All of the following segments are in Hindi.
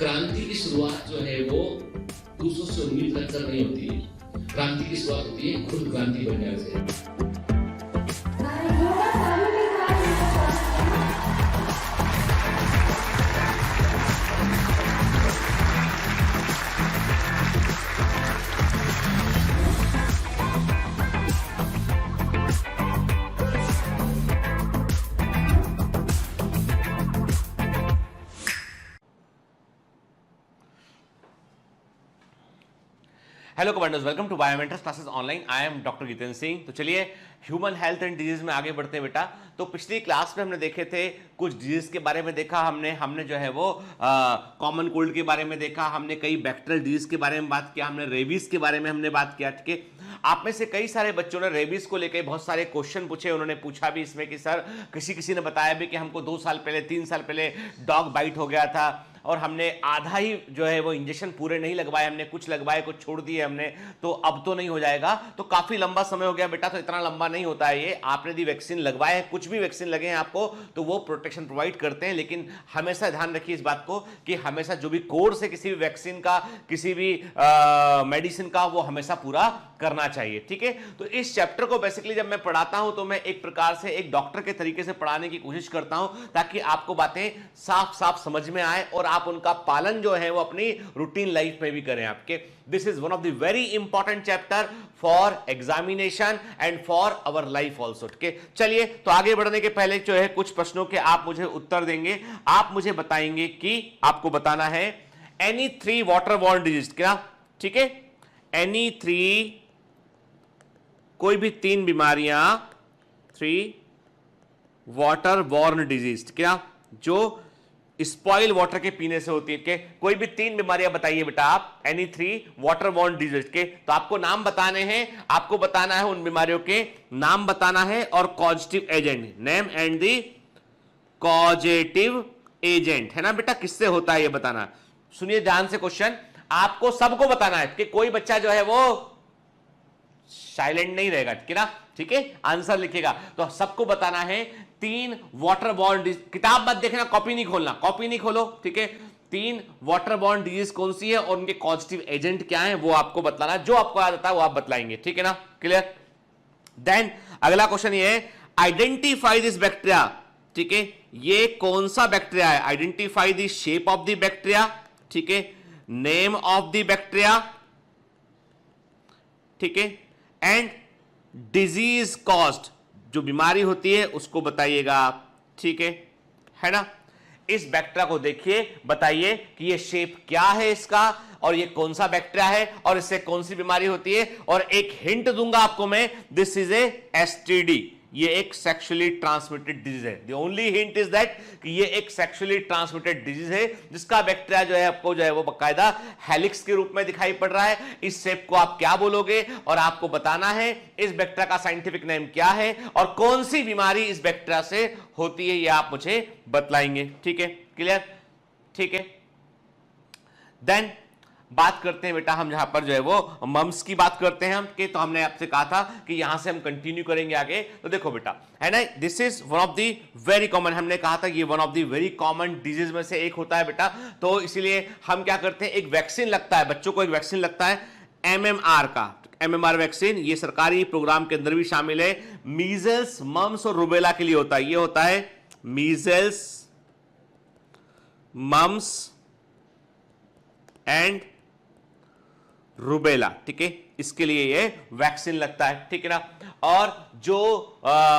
क्रांति की शुरुआत जो है वो दूसरों से उम्मीद रखकर नहीं होती है। क्रांति की शुरुआत होती है खुद क्रांति बन जाने से। Hello commanders, welcome to Biomentors classes online. I am doctor Jitendra Singh. तो चलिए ह्यूमन हेल्थ एंड डिजीज में आगे बढ़ते हैं बेटा। तो पिछली क्लास में हमने देखे थे कुछ डिजीज के बारे में देखा, हमने जो है वो कॉमन कोल्ड के बारे में देखा, हमने कई बैक्टीरियल डिजीज के बारे में बात किया, हमने रेबीज के बारे में हमने बात किया। ठीक है, आप में से कई सारे बच्चों ने रेबीज को लेकर बहुत सारे क्वेश्चन पूछे। उन्होंने पूछा भी इसमें कि सर किसी ने बताया भी कि हमको 2 साल पहले 3 साल पहले डॉग बाइट हो गया था और हमने आधा ही जो है वो इंजेक्शन पूरे नहीं लगवाए, हमने कुछ लगवाए कुछ छोड़ दिए हमने, तो अब तो नहीं हो जाएगा। तो काफी लंबा समय हो गया बेटा, तो इतना लंबा नहीं होता है ये। आपने यदि वैक्सीन लगवाए हैं, कुछ भी वैक्सीन लगे हैं आपको, तो वो प्रोटेक्शन प्रोवाइड करते हैं। लेकिन हमेशा ध्यान रखिए इस बात को कि हमेशा जो भी कोर्स है किसी भी वैक्सीन का, किसी भी मेडिसिन का, वो हमेशा पूरा करना चाहिए। ठीक है, तो इस चैप्टर को बेसिकली जब मैं पढ़ाता हूं तो मैं एक प्रकार से एक डॉक्टर के तरीके से पढ़ाने की कोशिश करता हूं ताकि आपको बातें साफ साफ समझ में आए और आप उनका पालन जो है वो अपनी रूटीन लाइफ में भी करें आपके। This is one of the very important chapter for examination and for our life also. ठीक है, चलिए तो आगे बढ़ने के पहले जो है कुछ प्रश्नों के आप मुझे उत्तर देंगे। आप मुझे बताएंगे कि आपको बताना है एनी 3 वाटर बॉर्न डिजीज, क्या? ठीक है, एनी 3, कोई भी 3 बीमारियां, 3 वाटर बॉर्न डिजीज, क्या जो स्पॉइल वाटर के पीने से होती है। के कोई भी 3 बीमारियां बताइए बेटा आप, एनी 3 वाटर बॉर्न डिजीज के। तो आपको नाम बताने हैं, आपको बताना है उन बीमारियों के नाम बताना है और causative agent, name and the causative agent, है ना बेटा? किससे होता है ये बताना। सुनिए ध्यान से क्वेश्चन, आपको सबको बताना है कि कोई बच्चा जो है वो साइलेंट नहीं रहेगा। ठीक है ना? ठीक है, आंसर लिखेगा तो सबको बताना है 3 वाटर बॉर्न डिजीज। किताब मत देखना, कॉपी नहीं खोलना, कॉपी नहीं खोलो। ठीक है, 3 वाटर बॉर्न डिजीज कौन सी है और उनके कॉजेटिव एजेंट क्या है वो आपको बताना। जो आपको याद आता है वो आप बतलाएंगे। ठीक है ना? क्लियर? देन अगला क्वेश्चन ये है, आइडेंटिफाई दिस बैक्टीरिया। ठीक है, ये कौन सा बैक्टीरिया है? Identify the shape of the bacteria, ठीक है, नेम ऑफ द बैक्टीरिया, ठीक है, एंड डिजीज कॉज्ड, जो बीमारी होती है उसको बताइएगा आप। ठीक है ना? इस बैक्टीरिया को देखिए, बताइए कि ये शेप क्या है इसका और ये कौन सा बैक्टीरिया है और इससे कौन सी बीमारी होती है। और एक हिंट दूंगा आपको मैं, दिस इज ए एसटीडी, ये एक सेक्सुअली ट्रांसमिटेड डिजीज है। The only hint is that कि ये एक सेक्सुअली ट्रांसमिटेड डिजीज है जिसका बैक्टीरिया जो है आपको जो है वो बकायदा हेलिक्स के रूप में दिखाई पड़ रहा है। इस शेप को आप क्या बोलोगे और आपको बताना है इस बैक्टीरिया का साइंटिफिक नेम क्या है और कौन सी बीमारी इस बैक्टीरिया से होती है, ये आप मुझे बतलाएंगे। ठीक है, क्लियर? ठीक है, देन बात करते हैं बेटा हम जहां पर जो है वो मम्स की बात करते हैं हम के। तो हमने आपसे कहा था कि यहां से हम कंटिन्यू करेंगे आगे। तो देखो बेटा, है ना, this is one of the very common, हमने कहा था ये one of the very common disease में से एक होता है बेटा। तो इसीलिए हम क्या करते हैं, एक वैक्सीन लगता है बच्चों को, एक वैक्सीन लगता है MMR का। MMR वैक्सीन ये सरकारी प्रोग्राम के अंदर भी शामिल है। मीजल्स, मम्स और रूबेला के लिए होता है। ये होता है मीजल्स, मम्स एंड रूबेला। ठीक है, इसके लिए ये वैक्सीन लगता है। ठीक है ना? और जो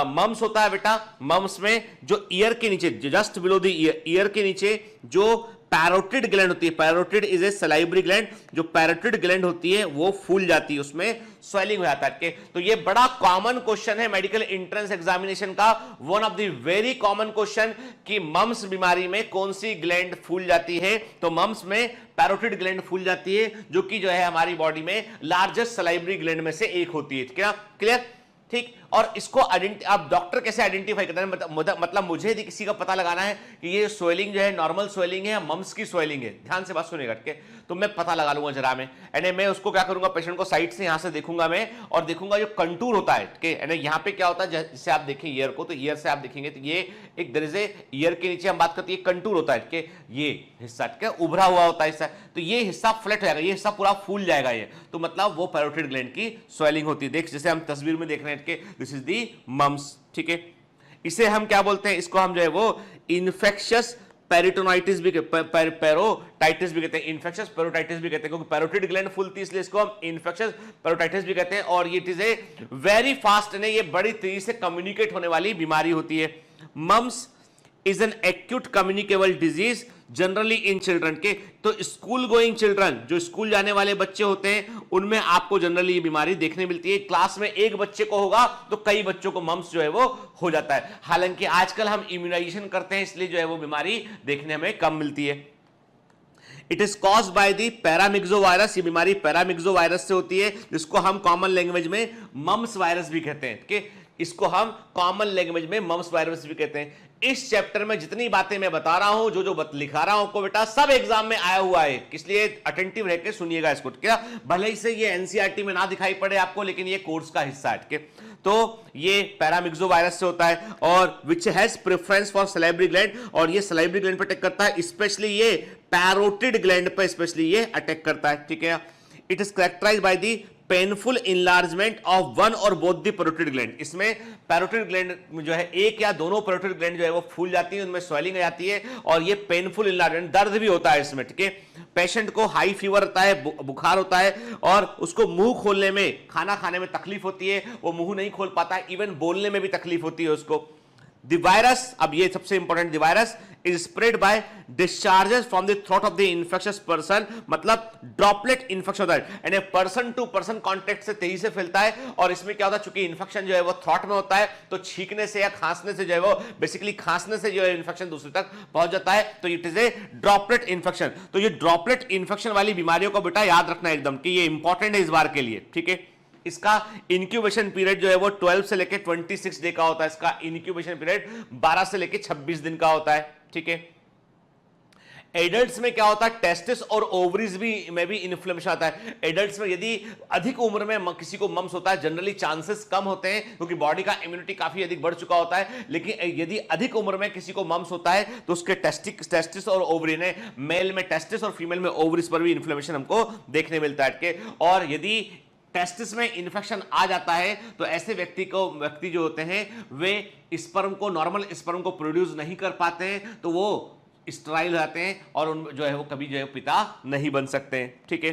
मम्स होता है बेटा, मम्स में जो ईयर के नीचे, जस्ट बिलो द ईयर के नीचे जो पैरोटिड ग्लैंड होती है, parotid is a salivary gland, जो पैरोटिड ग्लैंड होती है वो फूल जाती है, उसमें स्वेलिंग हो जाता है। तो ये बड़ा कॉमन क्वेश्चन है मेडिकल एंट्रेंस एग्जामिनेशन का, one of the very common question कि मम्स बीमारी में कौन सी ग्लैंड फूल जाती है। तो मम्स में पैरोटिड ग्लैंड फूल जाती है जो कि जो है हमारी बॉडी में लार्जेस्ट सलाइवरी ग्लैंड में से एक होती है। क्या क्लियर? ठीक। और इसको अब डॉक्टर कैसे आइडेंटिफाई करते हैं, मतलब मुझे यदि किसी का पता लगाना है कि ये स्वेलिंग जो है नॉर्मल स्वेलिंग है या मम्स की स्वेलिंग है, ध्यान से बात सुनिएगा, ठीक है, तो मैं पता लगा लूंगा जरा में, यानी मैं उसको क्या करूंगा, पेशेंट को साइड से यहां से देखूंगा मैं और देखूंगा जो कंटूर होता है, ठीक है, यानी यहां पे क्या होता है, जैसे आप देखें ईयर को, तो ईयर से आप देखेंगे तो ये एक दरजे ईयर के नीचे हम बात करते हैं कंटूर होता है, ठीक है, ये हिस्सा, ठीक है, उभरा हुआ होता है हिस्सा, तो ये हिस्सा फ्लैट हो जाएगा, ये हिस्सा पूरा फूल जाएगा, ये तो मतलब वो पैरोटिड ग्लैंड की स्वेलिंग होती है। देख जैसे हम तस्वीर में देख रहे हैं कि दिस इज दी मम्स, ठीक है। इसे हम क्या बोलते हैं, इसको हम जो है वो इन्फेक्शियस पेरिटोनाइटिस भी पेरोटाइटिस भी कहते हैं, इन्फेक्शियस पेरोटाइटिस भी कहते हैं, क्योंकि पैरोटिड ग्लैंड फूलती है इसलिए इसको हम इन्फेक्शियस पेरोटाइटिस भी कहते हैं। और ये it is a very fast, ये बड़ी तेजी से कम्युनिकेट होने वाली बीमारी होती है। Mumps is an acute communicable disease generally in children के, तो स्कूल गोइंग चिल्ड्रन, जो स्कूल जाने वाले बच्चे होते हैं, उनमें आपको जनरली ये बीमारी देखने मिलती है। क्लास में एक बच्चे को होगा तो कई बच्चों को मम्स जो है वो हो जाता है। हालांकि आजकल हम इम्यूनाइजेशन करते हैं इसलिए जो है वो बीमारी देखने में कम मिलती है। It is caused by the paramyxo virus, ये बीमारी पैरामिक्सो वायरस से होती है, जिसको हम कॉमन लैंग्वेज में मम्स वायरस भी कहते हैं, कि इसको हम कॉमन लैंग्वेज में मम्स वायरस भी कहते हैं। इस चैप्टर में जितनी बातें मैं बता रहा हूं, जो लिखा रहा हूं आपको बेटा, सब एग्जाम में आया हुआ है, इसलिए अटेंटिव रहकर सुनिएगा इसको, क्या भले ही से ये एनसीईआरटी में ना दिखाई पड़े आपको, लेकिन ये कोर्स का हिस्सा है, ठीक है। तो ये पैरामिक्सो वायरस से होता है और which has preference for salivary gland, और ये सलाइवरी ग्लैंड पर अटैक करता है, स्पेशली ये पैरोटिड ग्लैंड पर स्पेशली ये अटैक करता है, ठीक है। It is characterized by the painful enlargement of one और बोथ द पैरोटिड ग्लैंड, इसमें पैरोटिड ग्लैंड में जो है एक या दोनों पैरोटिड ग्लैंड जो है वो फूल जाती है, उनमें स्वेलिंग आ जाती है और ये पेनफुल इनलार्जमेंट, दर्द भी होता है इसमें, ठीक है। पेशेंट को हाई फीवर होता है, बुखार होता है और उसको मुंह खोलने में, खाना खाने में तकलीफ होती है, वो मुंह नहीं खोल पाता है, इवन बोलने में भी तकलीफ होती है उसको। The virus, अब ये सबसे important, the virus is spread by discharges from the throat of the infectious person, मतलब ड्रॉपलेट इन्फेक्शन होता है, यानी पर्सन टू पर्सन कॉन्टेक्ट से तेजी से फैलता है। और इसमें क्या होता है, चूंकि इन्फेक्शन जो है वो थ्रॉट में होता है, तो छींकने से या खांसने से जो है वो, बेसिकली खांसने से जो है इन्फेक्शन दूसरे तक पहुंच जाता है, तो it is a droplet infection. तो ये ड्रॉपलेट इन्फेक्शन वाली बीमारियों को बेटा याद रखना एकदम, कि ये इंपॉर्टेंट है इस बार के लिए, ठीक है। इसका इंक्यूबेशन पीरियड जो है वो 12 से लेके 26 डे का होता है, इसका इंक्यूबेशन पीरियड 12 से लेके 26 दिन का होता है, ठीक है। एडल्ट्स में क्या होता है, टेस्टिस और ओवरीज में भी इन्फ्लेमेशन आता है। एडल्ट्स में यदि अधिक उम्र में किसी को मम्स होता है, जनरली चांसेस कम होते हैं क्योंकि बॉडी का इम्यूनिटी काफी अधिक बढ़ चुका होता है, लेकिन यदि अधिक उम्र में किसी को मम्स होता है तो उसके टेस्टिस और ओवरी ने, मेल में टेस्टिस और फीमेल में ओवरीज पर भी इन्फ्लेमेशन हमको देखने मिलता है। और यदि टेस्टिस में इन्फेक्शन आ जाता है तो ऐसे व्यक्ति जो होते हैं वे स्पर्म को, नॉर्मल स्पर्म को प्रोड्यूस नहीं कर पाते हैं, तो वो स्टेराइल हो जाते हैं और उन जो है वो कभी जो है पिता नहीं बन सकते हैं, ठीक है।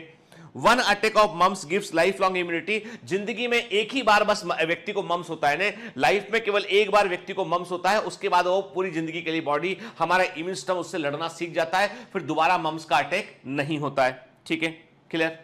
One attack of mumps gives life long immunity, जिंदगी में एक ही बार बस व्यक्ति को मम्स होता है, लाइफ में केवल एक बार व्यक्ति को मम्स होता है, उसके बाद वो पूरी जिंदगी के लिए बॉडी, हमारा इम्यून सिस्टम उससे लड़ना सीख जाता है, फिर दोबारा मम्स का अटैक नहीं होता है, ठीक है, clear.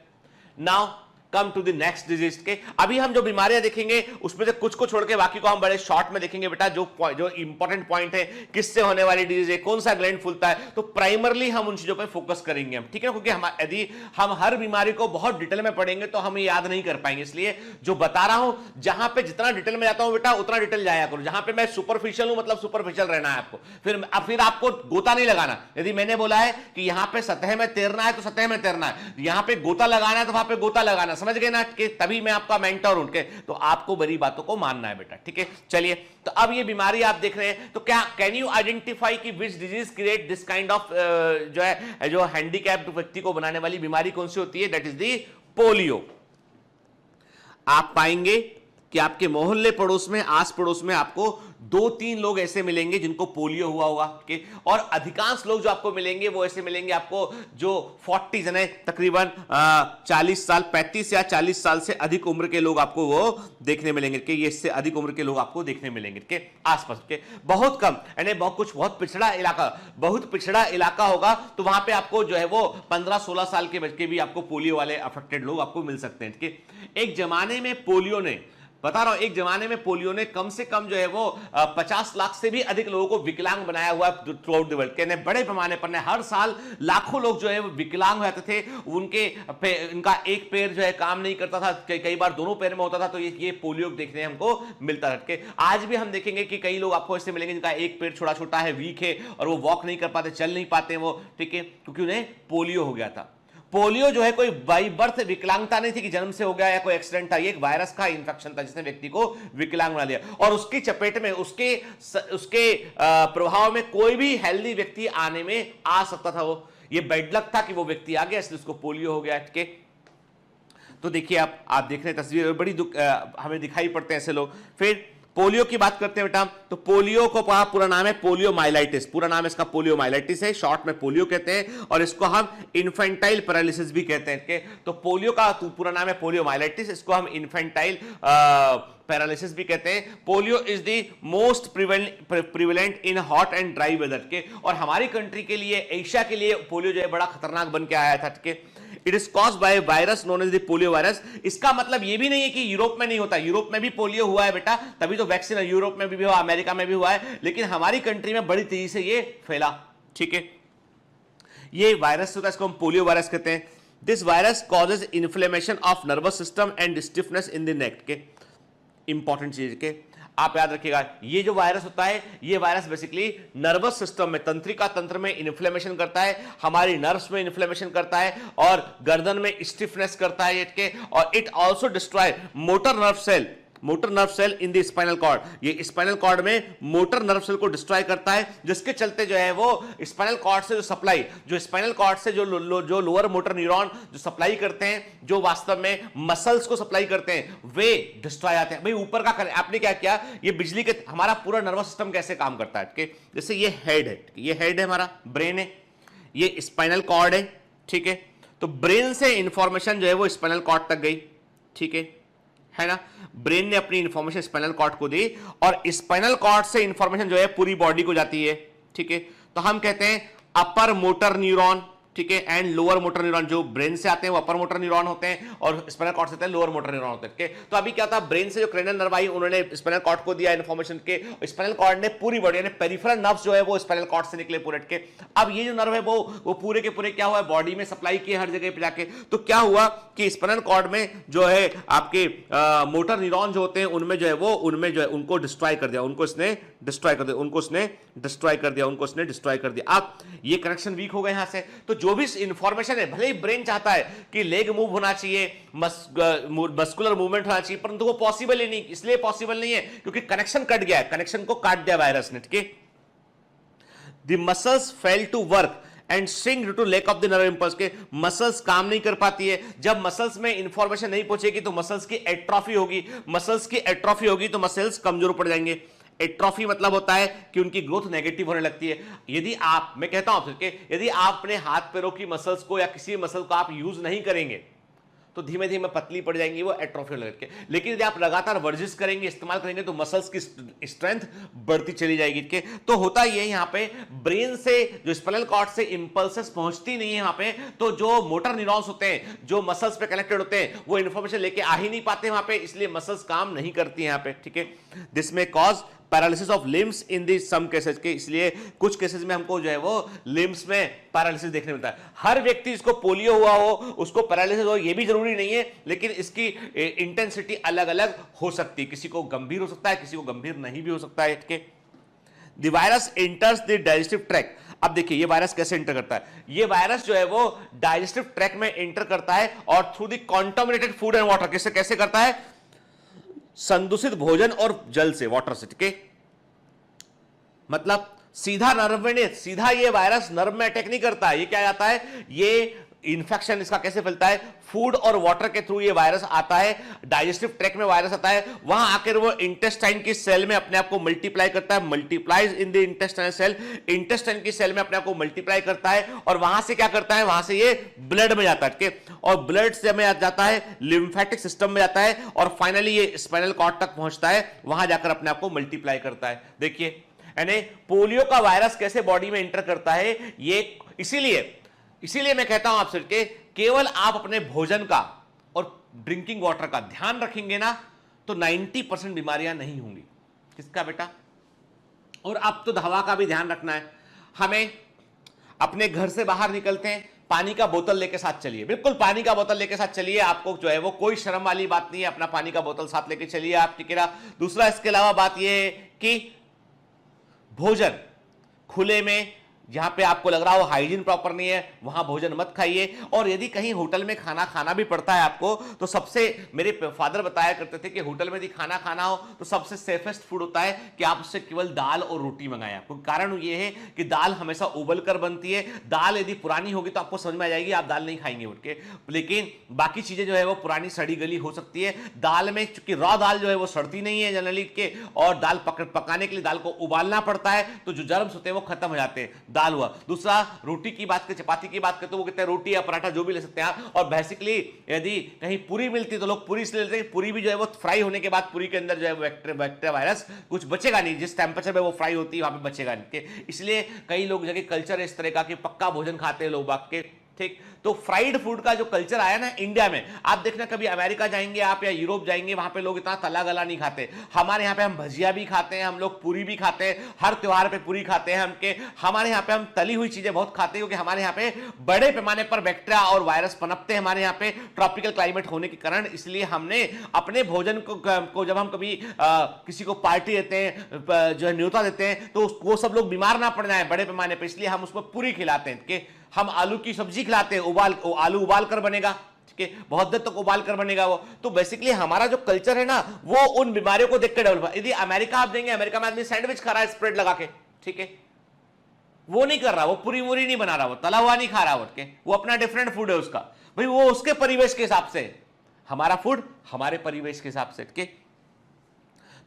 Now come to the next disease के, अभी हम जो बीमारियां देखेंगे उसमें से कुछ को छोड़ के बाकी को हम बड़े शॉर्ट में देखेंगे बेटा, जो इंपॉर्टेंट पॉइंट है, किससे होने वाली डिजीज है, कौन सा ग्लैंड फूलता है, तो प्राइमरली हम उन चीजों पे फोकस करेंगे हम, ठीक है, क्योंकि यदि हम हर बीमारी को बहुत डिटेल में पढ़ेंगे तो हम ये याद नहीं कर पाएंगे, इसलिए जो बता रहा हूं, जहां पे जितना डिटेल में जाता हूं बेटा उतना डिटेल जाया करो, जहां पे मैं सुपरफिशियल हूं मतलब सुपरफिशियल रहना है आपको, फिर आपको गोता नहीं लगाना। यदि मैंने बोला है कि यहां पे सतह में तैरना है तो सतह में तैरना है, यहां पे गोता लगाना है तो वहां पे गोता लगाना, समझ गए ना, कि तभी मैं आपका मेंटर हूं, तो आपको बड़ी बातों को मानना है बेटा, ठीक है। चलिए, तो अब ये बीमारी आप देख रहे हैं, तो क्या कैन यू आइडेंटिफाई कि which disease create this kind of जो हैंडीकैप्ड व्यक्ति को बनाने वाली बीमारी कौन सी होती है, दैट इज दी पोलियो। आप पाएंगे कि आपके मोहल्ले पड़ोस में, आस पड़ोस में आपको 2-3 लोग ऐसे मिलेंगे जिनको पोलियो हुआ होगा, और अधिकांश लोग जो आपको मिलेंगे वो ऐसे मिलेंगे आपको जो 40 जने, तकरीबन 40 साल, 35 या 40 साल से अधिक उम्र के लोग आपको वो देखने मिलेंगे, कि ये इससे अधिक उम्र के लोग आपको देखने मिलेंगे के आसपास के, बहुत कम, यानी बहुत पिछड़ा इलाका होगा, तो वहां पे आपको जो है वो 15-16 साल के बच्चे भी आपको पोलियो वाले अफेक्टेड लोग आपको मिल सकते हैं। एक जमाने में पोलियो ने बता रहा हूं, एक जमाने में पोलियो ने कम से कम जो है वो 50 लाख से भी अधिक लोगों को विकलांग बनाया हुआ है थ्रू आउट द वर्ल्ड। कहने बड़े पैमाने पर हर साल लाखों लोग जो है वो विकलांग हो जाते थे, इनका एक पैर जो है काम नहीं करता था, कई बार दोनों पैर में होता था। तो ये पोलियो देखने हमको मिलता है। आज भी हम देखेंगे कि कई लोग आपको ऐसे मिलेंगे जिनका एक पैर छोटा छोटा है, वीक है, और वो वॉक नहीं कर पाते, चल नहीं पाते वो, ठीक है, क्योंकि उन्हें पोलियो हो गया था। पोलियो जो है कोई बाई बर्थ विकलांगता नहीं थी कि जन्म से हो गया या कोई एक्सीडेंट था, ये एक वायरस का इंफेक्शन था जिसने व्यक्ति को विकलांग बना दिया। और उसकी चपेट में उसके प्रभाव में कोई भी हेल्दी व्यक्ति आने में आ सकता था। वो ये बैड लक था कि वो व्यक्ति आ गया, इसलिए उसको पोलियो हो गया। तो देखिए आप देख रहे हैं तस्वीर, बड़ी हमें दिखाई पड़ते हैं ऐसे लोग। फिर पोलियो की बात करते हैं बेटा, तो पोलियो को पूरा नाम है पोलियो माइलाइटिस, पूरा नाम इसका पोलियो माइलाइटिस है, शॉर्ट में पोलियो कहते हैं, और इसको हम इन्फेंटाइल पैरालिसिस भी कहते हैं। तो पोलियो का पूरा नाम है पोलियो माइलाइटिस, इसको हम इन्फेंटाइल पैरालिसिस भी कहते हैं। Polio is the most prevalent in hot and dry weather के, और हमारी कंट्री के लिए, एशिया के लिए पोलियो जो है बड़ा खतरनाक बन के आया था। It is caused by virus known as the polio virus. इसका मतलब ये भी नहीं है कि यूरोप में नहीं होता, यूरोप में भी पोलियो हुआ है बेटा, तभी तो वैक्सीन यूरोप में भी हुआ, अमेरिका में भी हुआ है, लेकिन हमारी कंट्री में बड़ी तेजी से ये फैला। ठीक है, ये वायरस होता है, इसको हम पोलियो वायरस कहते हैं। This virus causes inflammation of nervous system and stiffness in the neck के। इंपॉर्टेंट चीज के आप याद रखिएगा, ये जो वायरस होता है, ये वायरस बेसिकली नर्वस सिस्टम में, तंत्रिका तंत्र में इन्फ्लेमेशन करता है, हमारी नर्व्स में इन्फ्लेमेशन करता है, और गर्दन में स्टिफनेस करता है, और it also destroy motor nerve cell in the spinal cord. ये स्पाइनल कॉर्ड में मोटर नर्व सेल को डिस्ट्रॉय करता है, जिसके चलते जो है वो स्पाइनल कॉर्ड से जो सप्लाई, जो स्पाइनल कॉर्ड से जो लोअर मोटर न्यूरॉन जो सप्लाई करते हैं, जो वास्तव में मसल्स को सप्लाई करते हैं, वे डिस्ट्रॉय आते हैं। भाई ऊपर का आपने क्या किया, ये बिजली के, हमारा पूरा नर्वस सिस्टम कैसे काम करता है, जैसे ये हेड है, ये हेड है, हमारा ब्रेन है, ये स्पाइनल कॉर्ड है, ठीक है। तो ब्रेन से इंफॉर्मेशन जो है वो स्पाइनल कॉर्ड तक गई, ठीक है ना, ब्रेन ने अपनी इंफॉर्मेशन स्पाइनल कॉर्ड को दी, और स्पाइनल कॉर्ड से इंफॉर्मेशन जो है पूरी बॉडी को जाती है, ठीक है। तो हम कहते हैं अपर मोटर न्यूरॉन, ठीक है, एंड लोअर मोटर न्यूरॉन। जो ब्रेन से आते हैं वो अपर मोटर न्यूरॉन होते हैं, और स्पाइनल कॉर्ड से आते हैं लोअर मोटर न्यूरॉन होते हैं। तो अभी क्या था, ब्रेन से जो क्रेनियल नर्व आई, उन्होंने स्पाइनल कॉर्ड को दिया इन्फॉर्मेशन के, स्पाइनल कॉर्ड ने पूरी बॉडी, यानी पेरिफेरल नर्व्स जो है वो स्पाइनल कॉर्ड से निकले पूरे के। अब ये जो नर्व है वो पूरे के पूरे क्या हुआ, बॉडी में सप्लाई किए हर जगह पे जाके। तो क्या हुआ कि स्पाइनल कॉर्ड में जो है आपके मोटर न्यूरॉन जो होते हैं, उनमें जो है उनको डिस्ट्रॉय कर दिया, उनको इसने डिस्ट्रॉय कर दिया, अब ये कनेक्शन वीक हो गए यहां से। तो जो भी इंफॉर्मेशन है, भले ही ब्रेन चाहता है कि लेग मूव होना चाहिए, मस्कुलर मूवमेंट होना चाहिए, परंतु वो पॉसिबल ही नहीं, इसलिए पॉसिबल नहीं है क्योंकि कनेक्शन कट गया है, कनेक्शन को काट दिया वायरस ने, ठीक है। The muscles fail to work and shrink due to lack of the nerve impulse के, मसल्स काम नहीं कर पाती है। जब मसल्स में इंफॉर्मेशन नहीं पहुंचेगी तो मसल्स की एट्रोफी होगी, तो मसल्स कमजोर पड़ जाएंगे। एट्रोफी मतलब होता है कि उनकी ग्रोथ नेगेटिव होने लगती है। मैं कहता हूं यदि आप अपने हाथ पैरों की मसल्स को या किसी मसल को आप यूज नहीं करेंगे तो धीमे धीमे पतली पड़ जाएंगी, वो एट्रोफी होने लगती है। लेकिन यदि आप लगातार वर्जिश करेंगे, इस्तेमाल करेंगे, तो मसल्स की स्ट्रेंथ बढ़ती चली जाएगी। तो होता ये यहां पे, ब्रेन से जो स्पाइनल कॉर्ड से इंपल्सेस पहुंचती नहीं है यहां पे, तो जो मोटर न्यूरॉन्स होते हैं, जो मसल्स पे कनेक्टेड होते हैं, वो इंफॉर्मेशन लेके आ ही नहीं पाते वहां पे, इसलिए मसल्स काम नहीं करती यहां पे, ठीक है। This may cause paralysis of limbs in the some cases के, इसलिए कुछ केसेस में हमको जो है वो लिम्स में पैरालिसिस देखने मिलता है। हर व्यक्ति जिसको पोलियो हुआ हो उसको पैरालिसिस हो ये भी जरूरी नहीं है, लेकिन इसकी इंटेंसिटी अलग अलग हो सकती है, किसी को गंभीर हो सकता है, किसी को गंभीर नहीं भी हो सकता है, ठीक है। The virus enters the digestive tract. अब देखिए ये वायरस कैसे एंटर करता है, ये वायरस जो है वो डाइजेस्टिव ट्रैक्ट में एंटर करता है, और through the contaminated food and water, कैसे करता है, संदूषित भोजन और जल से, वाटर से, ठीक है। मतलब सीधा ये वायरस नर्व में अटैक नहीं करता है, ये क्या जाता है, ये इन्फेक्शन इसका कैसे फैलता है, फूड और वाटर के थ्रू ये वायरस आता है, डाइजेस्टिव ट्रैक्ट में वायरस आता है, वहां आकर वो इंटेस्टाइन की सेल में अपने आप को मल्टीप्लाई करता है, multiplies in the intestinal cell, intestine की सेल में अपने आप को मल्टीप्लाई करता है, और वहां से क्या करता है, वहां से ये ब्लड में जाता है, और ब्लड से में जाता है लिम्फेटिक सिस्टम में जाता है, और फाइनली ये स्पाइनल कॉर्ड तक पहुंचता है, वहां जाकर अपने आप को मल्टीप्लाई करता है। देखिए यानी पोलियो का वायरस कैसे बॉडी में एंटर करता है, ये इसीलिए मैं कहता हूं आपसे, केवल आप अपने भोजन का और ड्रिंकिंग वाटर का ध्यान रखेंगे ना, तो 90% बीमारियां नहीं होंगी। किसका बेटा? और अब तो हवा का भी ध्यान रखना है हमें। अपने घर से बाहर निकलते हैं, पानी का बोतल लेके साथ चलिए, बिल्कुल पानी का बोतल लेके साथ चलिए। आपको जो है वो कोई शर्म वाली बात नहीं है, अपना पानी का बोतल साथ लेके चलिए आप, ठीक है ना। दूसरा इसके अलावा बात यह है कि भोजन खुले में, जहां पे आपको लग रहा हो हाइजीन प्रॉपर नहीं है, वहां भोजन मत खाइए। और यदि कहीं होटल में खाना खाना भी पड़ता है आपको, तो सबसे, मेरे फादर बताया करते थे कि होटल में यदि खाना खाना हो तो सबसे सेफेस्ट फूड होता है कि आप उससे केवल दाल और रोटी मंगाएं। आपको कारण यह है कि दाल हमेशा उबल कर बनती है। दाल यदि पुरानी होगी तो आपको समझ में आ जाएगी, आप दाल नहीं खाएंगे उठ के, लेकिन बाकी चीजें जो है वो पुरानी सड़ी गली हो सकती है। दाल में चूंकि रॉ दाल जो है वो सड़ती नहीं है जनरली के, और दाल पकाने के लिए दाल को उबालना पड़ता है, तो जो जर्म्स होते हैं वो खत्म हो जाते हैं। दाल हुआ। दूसरा, रोटी की बात करें, चपाती की बात करें, तो वो कहते हैं रोटी या पराठा जो भी ले सकते हैं आप। और बेसिकली यदि कहीं पूरी मिलती है तो लोग पूरी इसलिए लेते हैं, पूरी भी जो है वो फ्राई होने के बाद पूरी के अंदर जो है बैक्टीरिया वायरस कुछ बचेगा नहीं, जिस टेम्परेचर में वो फ्राई होती है वहां पे बचेगा नहीं। इसलिए कई लोग जगह कल्चर इस तरह का कि पक्का भोजन खाते हैं लोग बाग के, ठीक। तो फ्राइड फूड का जो कल्चर आया ना इंडिया में, आप देखना कभी अमेरिका जाएंगे आप या यूरोप जाएंगे, वहां पे लोग इतना तला गला नहीं खाते। हमारे यहाँ पे हम भजिया भी खाते हैं, हम लोग पूरी भी खाते हैं, हर त्योहार पे पूरी खाते हैं हमारे यहाँ पे हम तली हुई चीजें बहुत खाते हैं, क्योंकि हमारे यहाँ पे बड़े पैमाने पर बैक्टीरिया और वायरस पनपते हैं हमारे यहाँ पे ट्रॉपिकल क्लाइमेट होने के कारण। इसलिए हमने अपने भोजन को जब हम कभी किसी को पार्टी देते हैं, जो है न्योता देते हैं, तो वो सब लोग बीमार ना पड़ जाए बड़े पैमाने पर, इसलिए हम उसको पूरी खिलाते हैं। कि हम आलू की सब्जी खिलाते हैं, आलू उबाल कर बनेगा, ठीक है, बहुत देर तक उबाल कर बनेगा वो। तो बेसिकली हमारा जो कल्चर है ना, वो उन बीमारियों को देखकर डेवलप। यदि अमेरिका आप देंगे, अमेरिका में आदमी सैंडविच खा रहा है स्प्रेड लगा के, ठीक है, वो नहीं कर रहा, वो पूरी मुरी नहीं बना रहा, वो तला हुआ नहीं खा रहा, उठ के वो अपना डिफरेंट फूड है उसका, भाई वो उसके परिवेश के हिसाब से, हमारा फूड हमारे परिवेश के हिसाब से, ठीक है।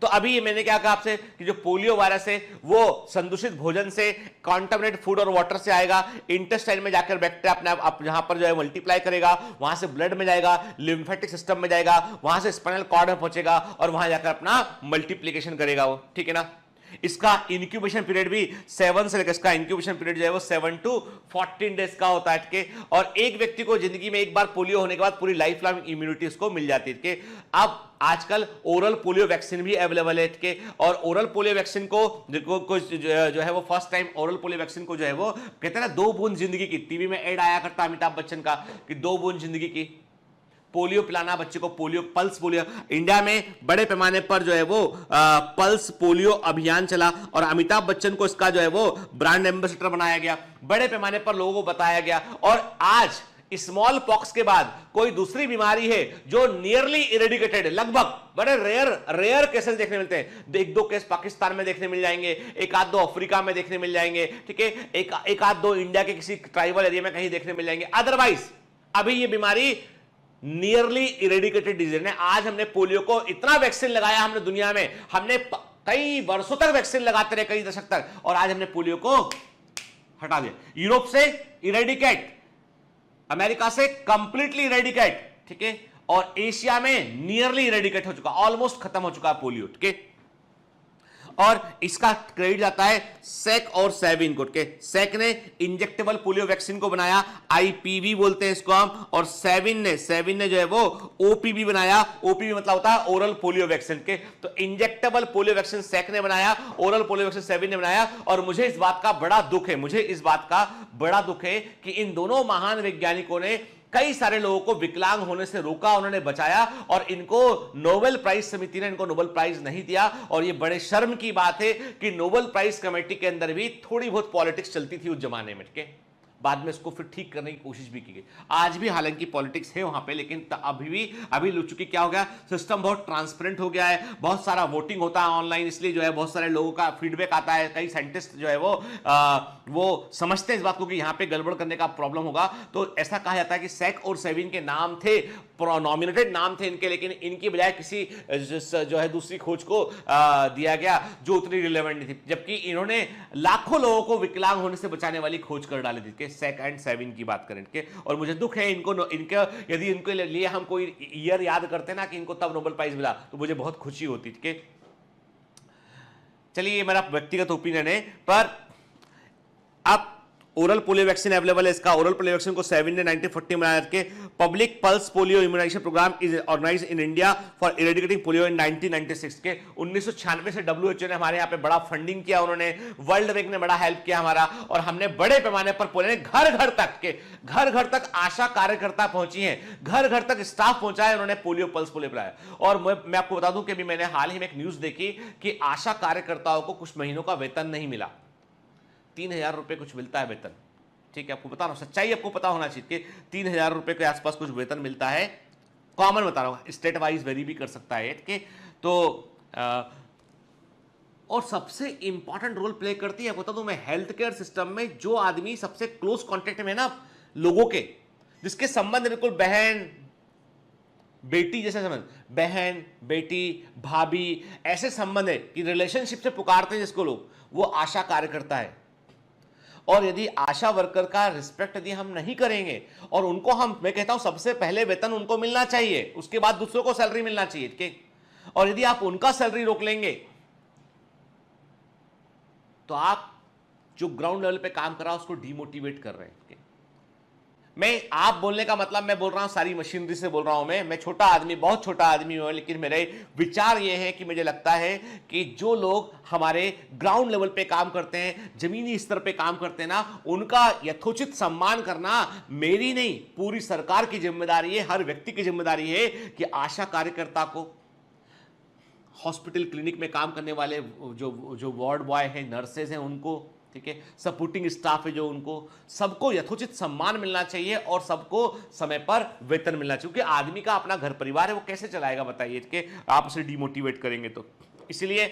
तो अभी ये मैंने क्या कहा आपसे कि जो पोलियो वायरस है वो संदूषित भोजन से, कॉन्टामिनेटेड फूड और वाटर से आएगा, इंटेस्टाइन में जाकर बैक्टीरिया अपने आप जहां पर जो है मल्टीप्लाई करेगा, वहां से ब्लड में जाएगा, लिम्फेटिक सिस्टम में जाएगा, वहां से स्पाइनल कॉर्ड में पहुंचेगा और वहां जाकर अपना मल्टीप्लीकेशन करेगा वो, ठीक है ना। इसका इंक्यूबेशन पीरियड भी 7 से लेकर, इसका इंक्यूबेशन पीरियड जो है वो 7 to 14 डेज का होता है, ठीक है। और एक व्यक्ति को जिंदगी में एक बार पोलियो होने के बाद पूरी लाइफ लॉन्ग इम्यूनिटी उसको मिल जाती है, ठीक है। अब आजकल ओरल पोलियो वैक्सीन भी अवेलेबल है, ठीक है। और ओरल पोलियो वैक्सीन को जो है वो first time oral polio vaccine को जो है वो कहते हैं ना 2 बूंद जिंदगी की, टीवी में ऐड आया करता अमिताभ बच्चन का कि 2 बूंद जिंदगी की, पोलियो पिलाना बच्चे को, पोलियो, पल्स पोलियो। इंडिया में बड़े पैमाने पर जो है वो पल्स पोलियो अभियान चला और अमिताभ बच्चन को इसका जो है वो ब्रांड एम्बेसडर बनाया गया, बड़े पैमाने पर लोगों को बताया गया। और आज स्मॉल पॉक्स के बाद कोई दूसरी बीमारी है जो नियरली इरेडिकेटेड, लगभग बड़े रेयर केसेस देखने मिलते हैं। 1-2 केस पाकिस्तान में देखने मिल जाएंगे, 1-2 अफ्रीका में देखने मिल जाएंगे, ठीक है, 1-2 इंडिया के किसी ट्राइबल एरिया में कहीं देखने मिल जाएंगे। अदरवाइज अभी ये बीमारी नियरली इरेडिकेटेड डिजीज है। आज हमने पोलियो को इतना वैक्सीन लगाया, हमने दुनिया में, हमने कई वर्षों तक वैक्सीन लगाते रहे, कई दशक तक, और आज हमने पोलियो को हटा दिया। यूरोप से इरेडिकेट, अमेरिका से कंप्लीटली इरेडिकेट, ठीक है, और एशिया में नियरली इरेडिकेट हो चुका, ऑलमोस्ट खत्म हो चुका पोलियो, ठीक है। और इसका क्रेडिट जाता है सेक और सेविन को, के सेक ने इंजेक्टेबल पोलियो वैक्सीन को बनाया, आईपीवी बोलते हैं इसको हम, और सेविन ने जो है वो ओपीवी बनाया। ओपीवी मतलब होता है ओरल पोलियो वैक्सीन, के तो इंजेक्टेबल पोलियो वैक्सीन सेक ने बनाया, ओरल पोलियो वैक्सीन सेविन ने बनाया। और मुझे इस बात का बड़ा दुख है कि इन दोनों महान वैज्ञानिकों ने कई सारे लोगों को विकलांग होने से रोका, उन्होंने बचाया, और इनको नोबेल प्राइज समिति ने इनको नोबेल प्राइज नहीं दिया। और ये बड़े शर्म की बात है कि नोबेल प्राइज कमेटी के अंदर भी थोड़ी बहुत पॉलिटिक्स चलती थी उस जमाने में, के बाद में इसको फिर ठीक करने की कोशिश भी की गई। आज भी हालांकि पॉलिटिक्स है वहां पे, लेकिन अभी चूंकि क्या हो गया, सिस्टम बहुत ट्रांसपेरेंट हो गया है, बहुत सारा वोटिंग होता है ऑनलाइन, इसलिए जो है बहुत सारे लोगों का फीडबैक आता है। कई साइंटिस्ट जो है वो समझते हैं इस बात को कि यहाँ पे गड़बड़ करने का प्रॉब्लम होगा। तो ऐसा कहा जाता है कि सेक और सेविन के नाम थे, नॉमिनेटेड नाम थे इनके, लेकिन इनकी बजाय किसी जो है दूसरी खोज को दिया गया जो उतनी रिलेवेंट नहीं थी, जबकि इन्होंने लाखों लोगों को विकलांग होने से बचाने वाली खोज कर डाली थी, सेक एंड सेविन की बात करें के। और मुझे दुख है यदि इनके लिए हम कोई ईयर याद करते ना कि इनको तब नोबेल प्राइज मिला, तो मुझे बहुत खुशी होती थी। चलिए ये मेरा व्यक्तिगत ओपिनियन है, पर अब ओरल पोलियो वैक्सीन अवेलेबल है। इसका ओरल पोलियो वैक्सीन को सेविन ने 1940 में बना के public pulse polio immunisation programme is organised in India for eradicating polio in 1996 के 1996 से WHO ने हमारे यहाँ पे बड़ा फंडिंग किया, उन्होंने वर्ल्ड बैंक ने बड़ा हेल्प किया हमारा, और हमने बड़े पैमाने पर पोलियो घर घर तक आशा कार्यकर्ता पहुंची हैं, घर घर तक स्टाफ पहुंचा है, उन्होंने पोलियो पल्स पोलियो पिलाया। और मैं आपको बता दूं कि अभी मैंने हाल ही में एक न्यूज देखी कि आशा कार्यकर्ताओं को कुछ महीनों का वेतन नहीं मिला, 3,000 रुपए कुछ मिलता है वेतन। ठीक है, आपको बता रहा हूं, सच्चाई आपको पता होना चाहिए कि 3,000 रुपए के आसपास कुछ वेतन मिलता है, कॉमन बता रहा हूं, स्टेट वाइज वेरी भी कर सकता है कि तो और सबसे इंपॉर्टेंट रोल प्ले करती है, बता दूं मैं, हेल्थ केयर सिस्टम में जो आदमी सबसे क्लोज कांटेक्ट में ना लोगों के, जिसके संबंध बिल्कुल बहन बेटी जैसे संबंध, बहन बेटी भाभी ऐसे संबंध है कि रिलेशनशिप से पुकारते हैं जिसको लोग, वो आशा कार्यकर्ता है। और यदि आशा वर्कर का रिस्पेक्ट यदि हम नहीं करेंगे और उनको मैं कहता हूं सबसे पहले वेतन उनको मिलना चाहिए, उसके बाद दूसरों को सैलरी मिलना चाहिए, और यदि आप उनका सैलरी रोक लेंगे तो आप जो ग्राउंड लेवल पे काम कर रहा है उसको डिमोटिवेट कर रहे हैं। मैं आप बोलने का मतलब मैं बोल रहा हूं सारी मशीनरी से बोल रहा हूं, मैं छोटा आदमी, बहुत छोटा आदमी हूं, लेकिन मेरे विचार ये है कि मुझे लगता है कि जो लोग हमारे ग्राउंड लेवल पे काम करते हैं, जमीनी स्तर पे काम करते हैं ना, उनका यथोचित सम्मान करना मेरी नहीं पूरी सरकार की जिम्मेदारी है, हर व्यक्ति की जिम्मेदारी है कि आशा कार्यकर्ता को, हॉस्पिटल क्लिनिक में काम करने वाले जो वार्ड बॉय हैं, नर्सेज हैं, उनको, ठीक है, सपोर्टिंग स्टाफ है जो, उनको सबको यथोचित सम्मान मिलना चाहिए और सबको समय पर वेतन मिलना चाहिए, क्योंकि आदमी का अपना घर परिवार है, वो कैसे चलाएगा बताइए कि आप उसे डिमोटिवेट करेंगे तो। इसलिए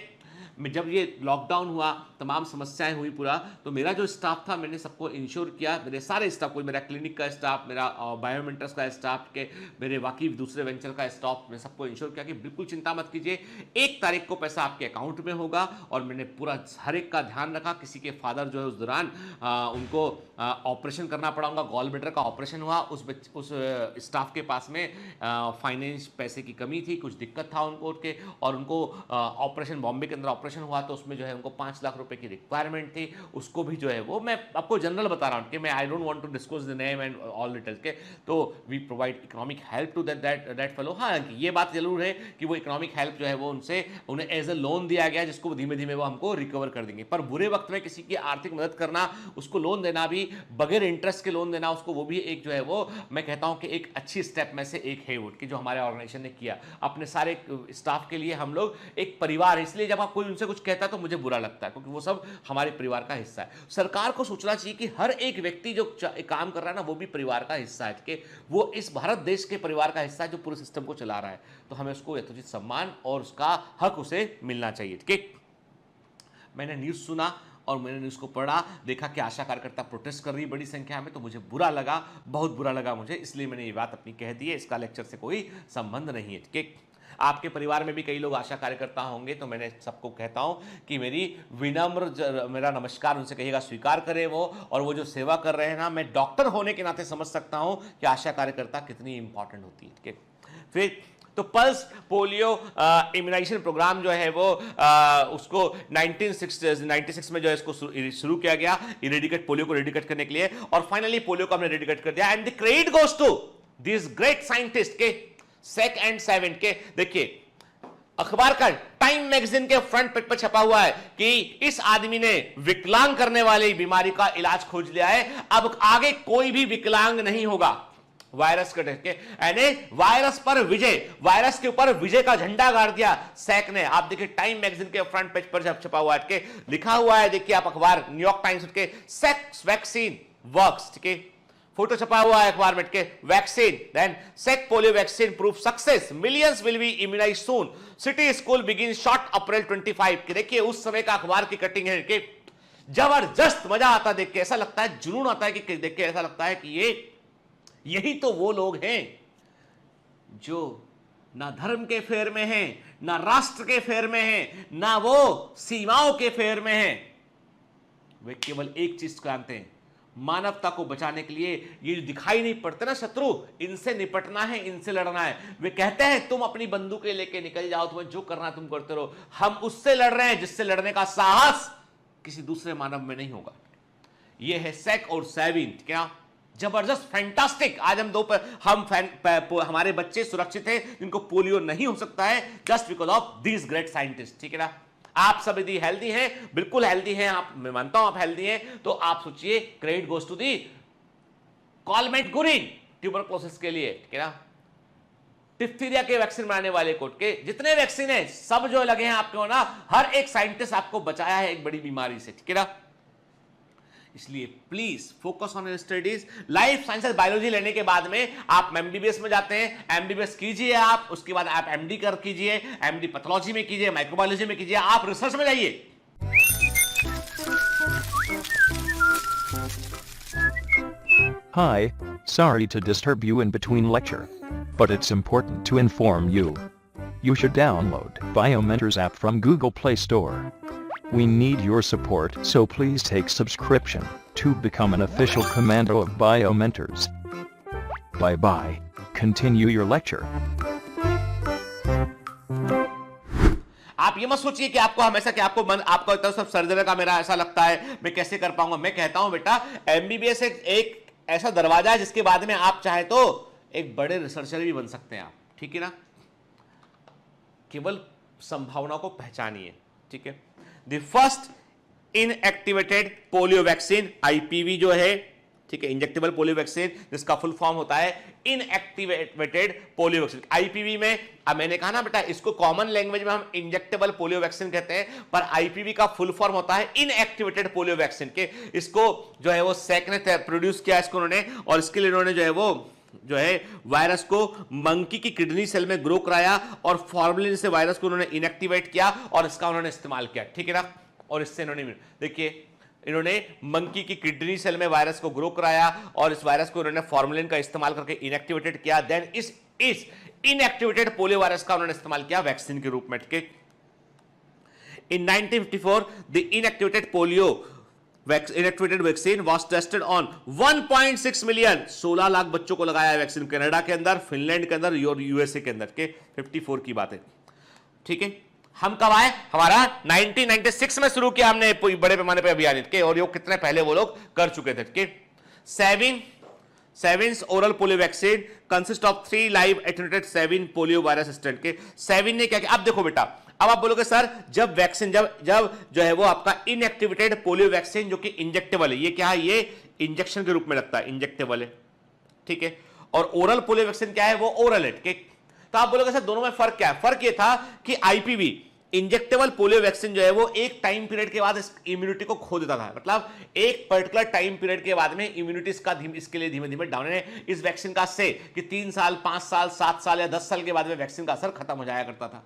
जब ये लॉकडाउन हुआ, तमाम समस्याएं हुई पूरा, तो मेरा जो स्टाफ था मैंने सबको इंश्योर किया, मेरे सारे स्टाफ को, मेरा क्लिनिक का स्टाफ, मेरा बायोमेंटर्स का स्टाफ, के मेरे बाकी दूसरे वेंचर का स्टाफ, मैं सबको इंश्योर किया कि बिल्कुल चिंता मत कीजिए, 1 तारीख को पैसा आपके अकाउंट में होगा। और मैंने पूरा हर एक का ध्यान रखा। किसी के फादर जो है उस दौरान उनको ऑपरेशन करना पड़ा, उनका गॉल ब्लैडर का ऑपरेशन हुआ, उस स्टाफ के पास में फाइनेंस पैसे की कमी थी, कुछ दिक्कत था उनको उनके, और उनको ऑपरेशन बॉम्बे के अंदर ऑपरेशन हुआ तो उसमें जो है उनको 5 लाख रुपए की रिक्वायरमेंट थी, उसको भी जो है वो, मैं आपको जनरल बता रहा हूं कि मैं I don't want to disclose the name and all details के, तो we provide economic help to that fellow. हाँ, ये बात जरूर है कि वो इकोनॉमिक हेल्प जो है वो उनसे उन्हें एज ए लोन दिया गया, जिसको धीमे धीमे वो हमको रिकवर कर देंगे। पर बुरे वक्त में किसी की आर्थिक मदद करना, उसको लोन देना भी, बगैर इंटरेस्ट के लोन देना, उसको वो भी एक जो है वो, मैं कहता हूं कि एक अच्छी स्टेप में से एक है वो, कि जो हमारे ऑर्गेनाइजेशन ने किया अपने सारे स्टाफ के लिए। हम लोग एक परिवार है, इसलिए जब आप कोई उनसे कुछ कहता है तो मुझे बुरा लगता है, क्योंकि वो सब हमारे परिवार का हिस्सा है। सरकार को सोचना चाहिए कि हर एक व्यक्ति जो काम कर रहा है ना, वो भी परिवार का हिस्सा है, कि वो इस भारत देश के परिवार का हिस्सा है जो पूरे सिस्टम को चला रहा है, तो हमें उसको यथोचित सम्मान और उसका हक उसे मिलना चाहिए। ठीक, मैंने न्यूज सुना और मैंने न्यूज को पढ़ा, देखा कि आशा कार्यकर्ता प्रोटेस्ट कर रही है बड़ी संख्या में, तो मुझे बुरा लगा, बहुत बुरा लगा मुझे, इसलिए मैंने ये बात अपनी कह दी है। इसका लेक्चर से कोई संबंध नहीं है। ठीक, आपके परिवार में भी कई लोग आशा कार्यकर्ता होंगे, तो मैंने सबको कहता हूं कि मेरी विनम्र मेरा नमस्कार उनसे कहिएगा, स्वीकार करें वो, और वो जो सेवा कर रहे हैं ना, मैं डॉक्टर होने के नाते समझ सकता हूं कि आशा कार्यकर्ता कितनी इंपॉर्टेंट होती है। ठीक, फिर तो पल्स पोलियो इम्यूनाइजेशन प्रोग्राम जो है वो उसको 1996 में जो है इसको शुरू किया गया, इरेडिकेट पोलियो को इरेडिकेट करने के लिए, और फाइनली पोलियो को हमने इरेडिकेट कर दिया। And the credit goes to this great scientist के सेक एंड सेवन के। देखिए, अखबार का टाइम मैगजीन के फ्रंट पेज पर छपा हुआ है कि इस आदमी ने विकलांग करने वाली बीमारी का इलाज खोज लिया है, अब आगे कोई भी विकलांग नहीं होगा। वायरस के यानी वायरस पर विजय, वायरस के ऊपर विजय का झंडा गाड़ दिया सैक ने। आप देखिए टाइम मैगजीन के फ्रंट पेज पर जब छपा हुआ है के लिखा हुआ है, देखिए आप अखबार न्यूयॉर्क टाइम्स के, सेक वैक्सीन वर्क्स, ठीक है, फोटो छपा हुआ है अखबार में के, vaccine then Salk polio vaccine proof success, millions will be immunised soon, city school begin short April 25 के। देखिए उस समय का अखबार की कटिंग है कि जबरदस्त मजा आता देख के, ऐसा लगता है जुनून आता है कि देख के ऐसा लगता है कि यही तो वो लोग हैं जो ना धर्म के फेर में हैं, ना राष्ट्र के फेर में हैं, ना वो सीमाओं के फेर में हैं, वे केवल एक चीज जानते हैं, मानवता को बचाने के लिए ये जो दिखाई नहीं पड़ते ना शत्रु, इनसे निपटना है, इनसे लड़ना है। वे कहते हैं तुम अपनी बंदूकें लेके निकल जाओ, तुम्हें जो करना तुम करते रहो, हम उससे लड़ रहे हैं जिससे लड़ने का साहस किसी दूसरे मानव में नहीं होगा। ये है सेक और सेविन, क्या जबरदस्त, फैंटास्टिक। आज हमारे बच्चे सुरक्षित हैं जिनको पोलियो नहीं हो सकता है, just because of these great scientist. ठीक है ना? आप सब यदि हेल्दी हैं, बिल्कुल हेल्दी हैं आप, मैं मानता हूं आप हेल्दी हैं, तो आप सोचिए credit goes to the Calmette Guerin tuberculosis के लिए। ठीक है ना? डिप्थीरिया के वैक्सीन बनाने वाले कोट के जितने वैक्सीन है सब जो लगे हैं आपको ना, हर एक साइंटिस्ट आपको बचाया है एक बड़ी बीमारी से। ठीक है ना? इसलिए please focus on studies. Life sciences biology लेने के बाद में आप एमबीबीएस में जाते हैं, एमबीबीएस कीजिए आप, उसके बाद आप एमडी कर कीजिए, एमडी पैथोलॉजी में कीजिए, माइक्रोबायोलॉजी में कीजिए, आप रिसर्च में जाइए। Hi, sorry to disturb you in between lecture, but it's important to inform you. You should download BioMentors app from Google Play Store. We need your support, so please take subscription to become an official commando of BioMentors. Bye bye. Continue your lecture. आप ये मत सोचिए कि आपको हमेशा कि आपको इतना सब सर्जरी का मेरा ऐसा लगता है मैं कैसे कर पाऊंगा। मैं कहता हूं बेटा, एमबीबीएस एक ऐसा दरवाजा है जिसके बाद में आप चाहे तो एक बड़े रिसर्चर भी बन सकते हैं आप। ठीक है ना? केवल संभावनाओं को पहचानिए। ठीक है? The first inactivated polio vaccine, IPv जो है, ठीक है, इंजेक्टेबल पोलियो वैक्सीन, जिसका फुल फॉर्म होता है इनएक्टिवेटेड पोलियो वैक्सीन। आईपीवी में, अब मैंने कहा ना बेटा, इसको कॉमन लैंग्वेज में हम इंजेक्टेबल पोलियो वैक्सीन कहते हैं, पर आईपीवी का फुल फॉर्म होता है इनएक्टिवेटेड पोलियो वैक्सीन के। इसको जो है वो सैक ने प्रोड्यूस किया इसको उन्होंने, और इसके लिए उन्होंने जो है वायरस को मंकी की किडनी सेल में ग्रो कराया और फॉर्मलिन से वायरस को उन्होंने इनएक्टिवेट किया और इसका उन्होंने इस्तेमाल किया। ठीक है ना? और इससे इन्होंने, देखिए, इन्होंने मंकी की किडनी सेल में वायरस को ग्रो कराया और इस वायरस को उन्होंने फॉर्मलिन का इस्तेमाल करके इनएक्टिवेटेड किया। देन इस इनएक्टिवेटेड पोलियो वायरस का उन्होंने इस्तेमाल किया वैक्सीन के रूप में। ठीक है? इन 1954 the inactivated polio inactivated vaccine was tested on 1.6 million, 16 lakh बच्चों को लगाया है वैक्सीन, कनाडा के अंदर, फिनलैंड के अंदर और यूएसए के अंदर के 54 की बात है। ठीक है? हम कब आए? हमारा 1996 में शुरू किया हमने बड़े पैमाने पे अभियान के, और ये कितने पहले वो लोग कर चुके थे। ठीक है? Sabin's oral polio vaccine consist of 3 live attenuated Sabin polio virus strain के। सेविन ने क्या किया? अब देखो बेटा, अब आप बोलोगे सर जब वैक्सीन जब जो है वो आपका इनएक्टिवेटेड पोलियो वैक्सीन जो कि इंजेक्टेबल है, ये क्या है? ये इंजेक्शन के रूप में लगता है, इंजेक्टेबल है। ठीक है? और ओरल पोलियो वैक्सीन क्या है? वो ओरल है। ठीक? तो आप बोलोगे सर दोनों में फर्क क्या है? फर्क ये था कि आईपीवी इंजेक्टेबल पोलियो वैक्सीन जो है वो एक टाइम पीरियड के बाद इस इम्यूनिटी को खो देता था, मतलब एक पर्टिकुलर टाइम पीरियड के बाद में इम्यूनिटी इसके लिए धीमे धीमे डाउन है। इस वैक्सीन का से कि 3 साल 5 साल 7 साल या 10 साल के बाद में वैक्सीन का असर खत्म हो जाया करता था।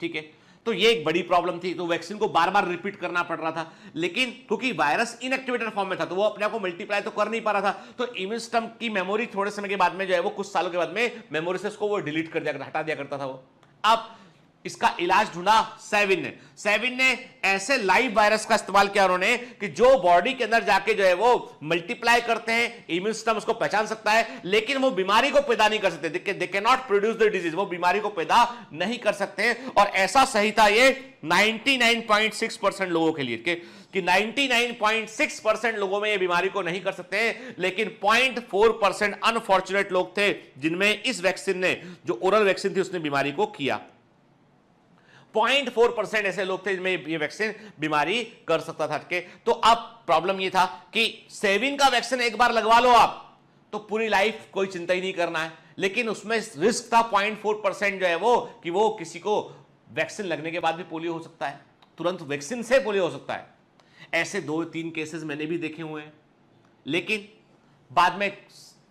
ठीक है? तो ये एक बड़ी प्रॉब्लम थी, तो वैक्सीन को बार बार रिपीट करना पड़ रहा था, लेकिन क्योंकि वायरस इनएक्टिवेटेड फॉर्म में था तो वो अपने आप को मल्टीप्लाई तो कर नहीं पा रहा था, तो इम्यून सिस्टम की मेमोरी थोड़े समय के बाद में जो है वो कुछ सालों के बाद में मेमोरी से उसको वो डिलीट कर दिया, हटा दिया करता था वो। अब इसका इलाज ढूंढा सेविन ने ऐसे लाइव वायरस का इस्तेमाल किया उन्होंने कि जो बॉडी के अंदर जाके जो है वो मल्टीप्लाई करते हैं, इम्यून सिस्टम उसको पहचान सकता है, लेकिन वो बीमारी को पैदा नहीं कर सकते। They can not produce the disease, वो बीमारी को पैदा नहीं कर सकते। और ऐसा सही था ये 99.6% लोगों के लिए कि 99.6% लोगों में ये बीमारी को नहीं कर सकते, लेकिन 0.4% अनफॉर्चुनेट लोग थे जिनमें इस वैक्सीन ने, जो ओरल वैक्सीन थी, उसने बीमारी को किया। 0.4% ऐसे लोग थे जिनमें ये वैक्सीन बीमारी कर सकता था। तो अब प्रॉब्लम ये था कि सेविन का वैक्सीन एक बार लगवा लो आप तो पूरी लाइफ कोई चिंता ही नहीं करना है, लेकिन उसमें रिस्क था 0.4% जो है वो कि वो किसी को वैक्सीन लगने के बाद भी पोलियो हो सकता है, तुरंत वैक्सीन से पोलियो हो सकता है। ऐसे 2-3 केसेस मैंने भी देखे हुए हैं, लेकिन बाद में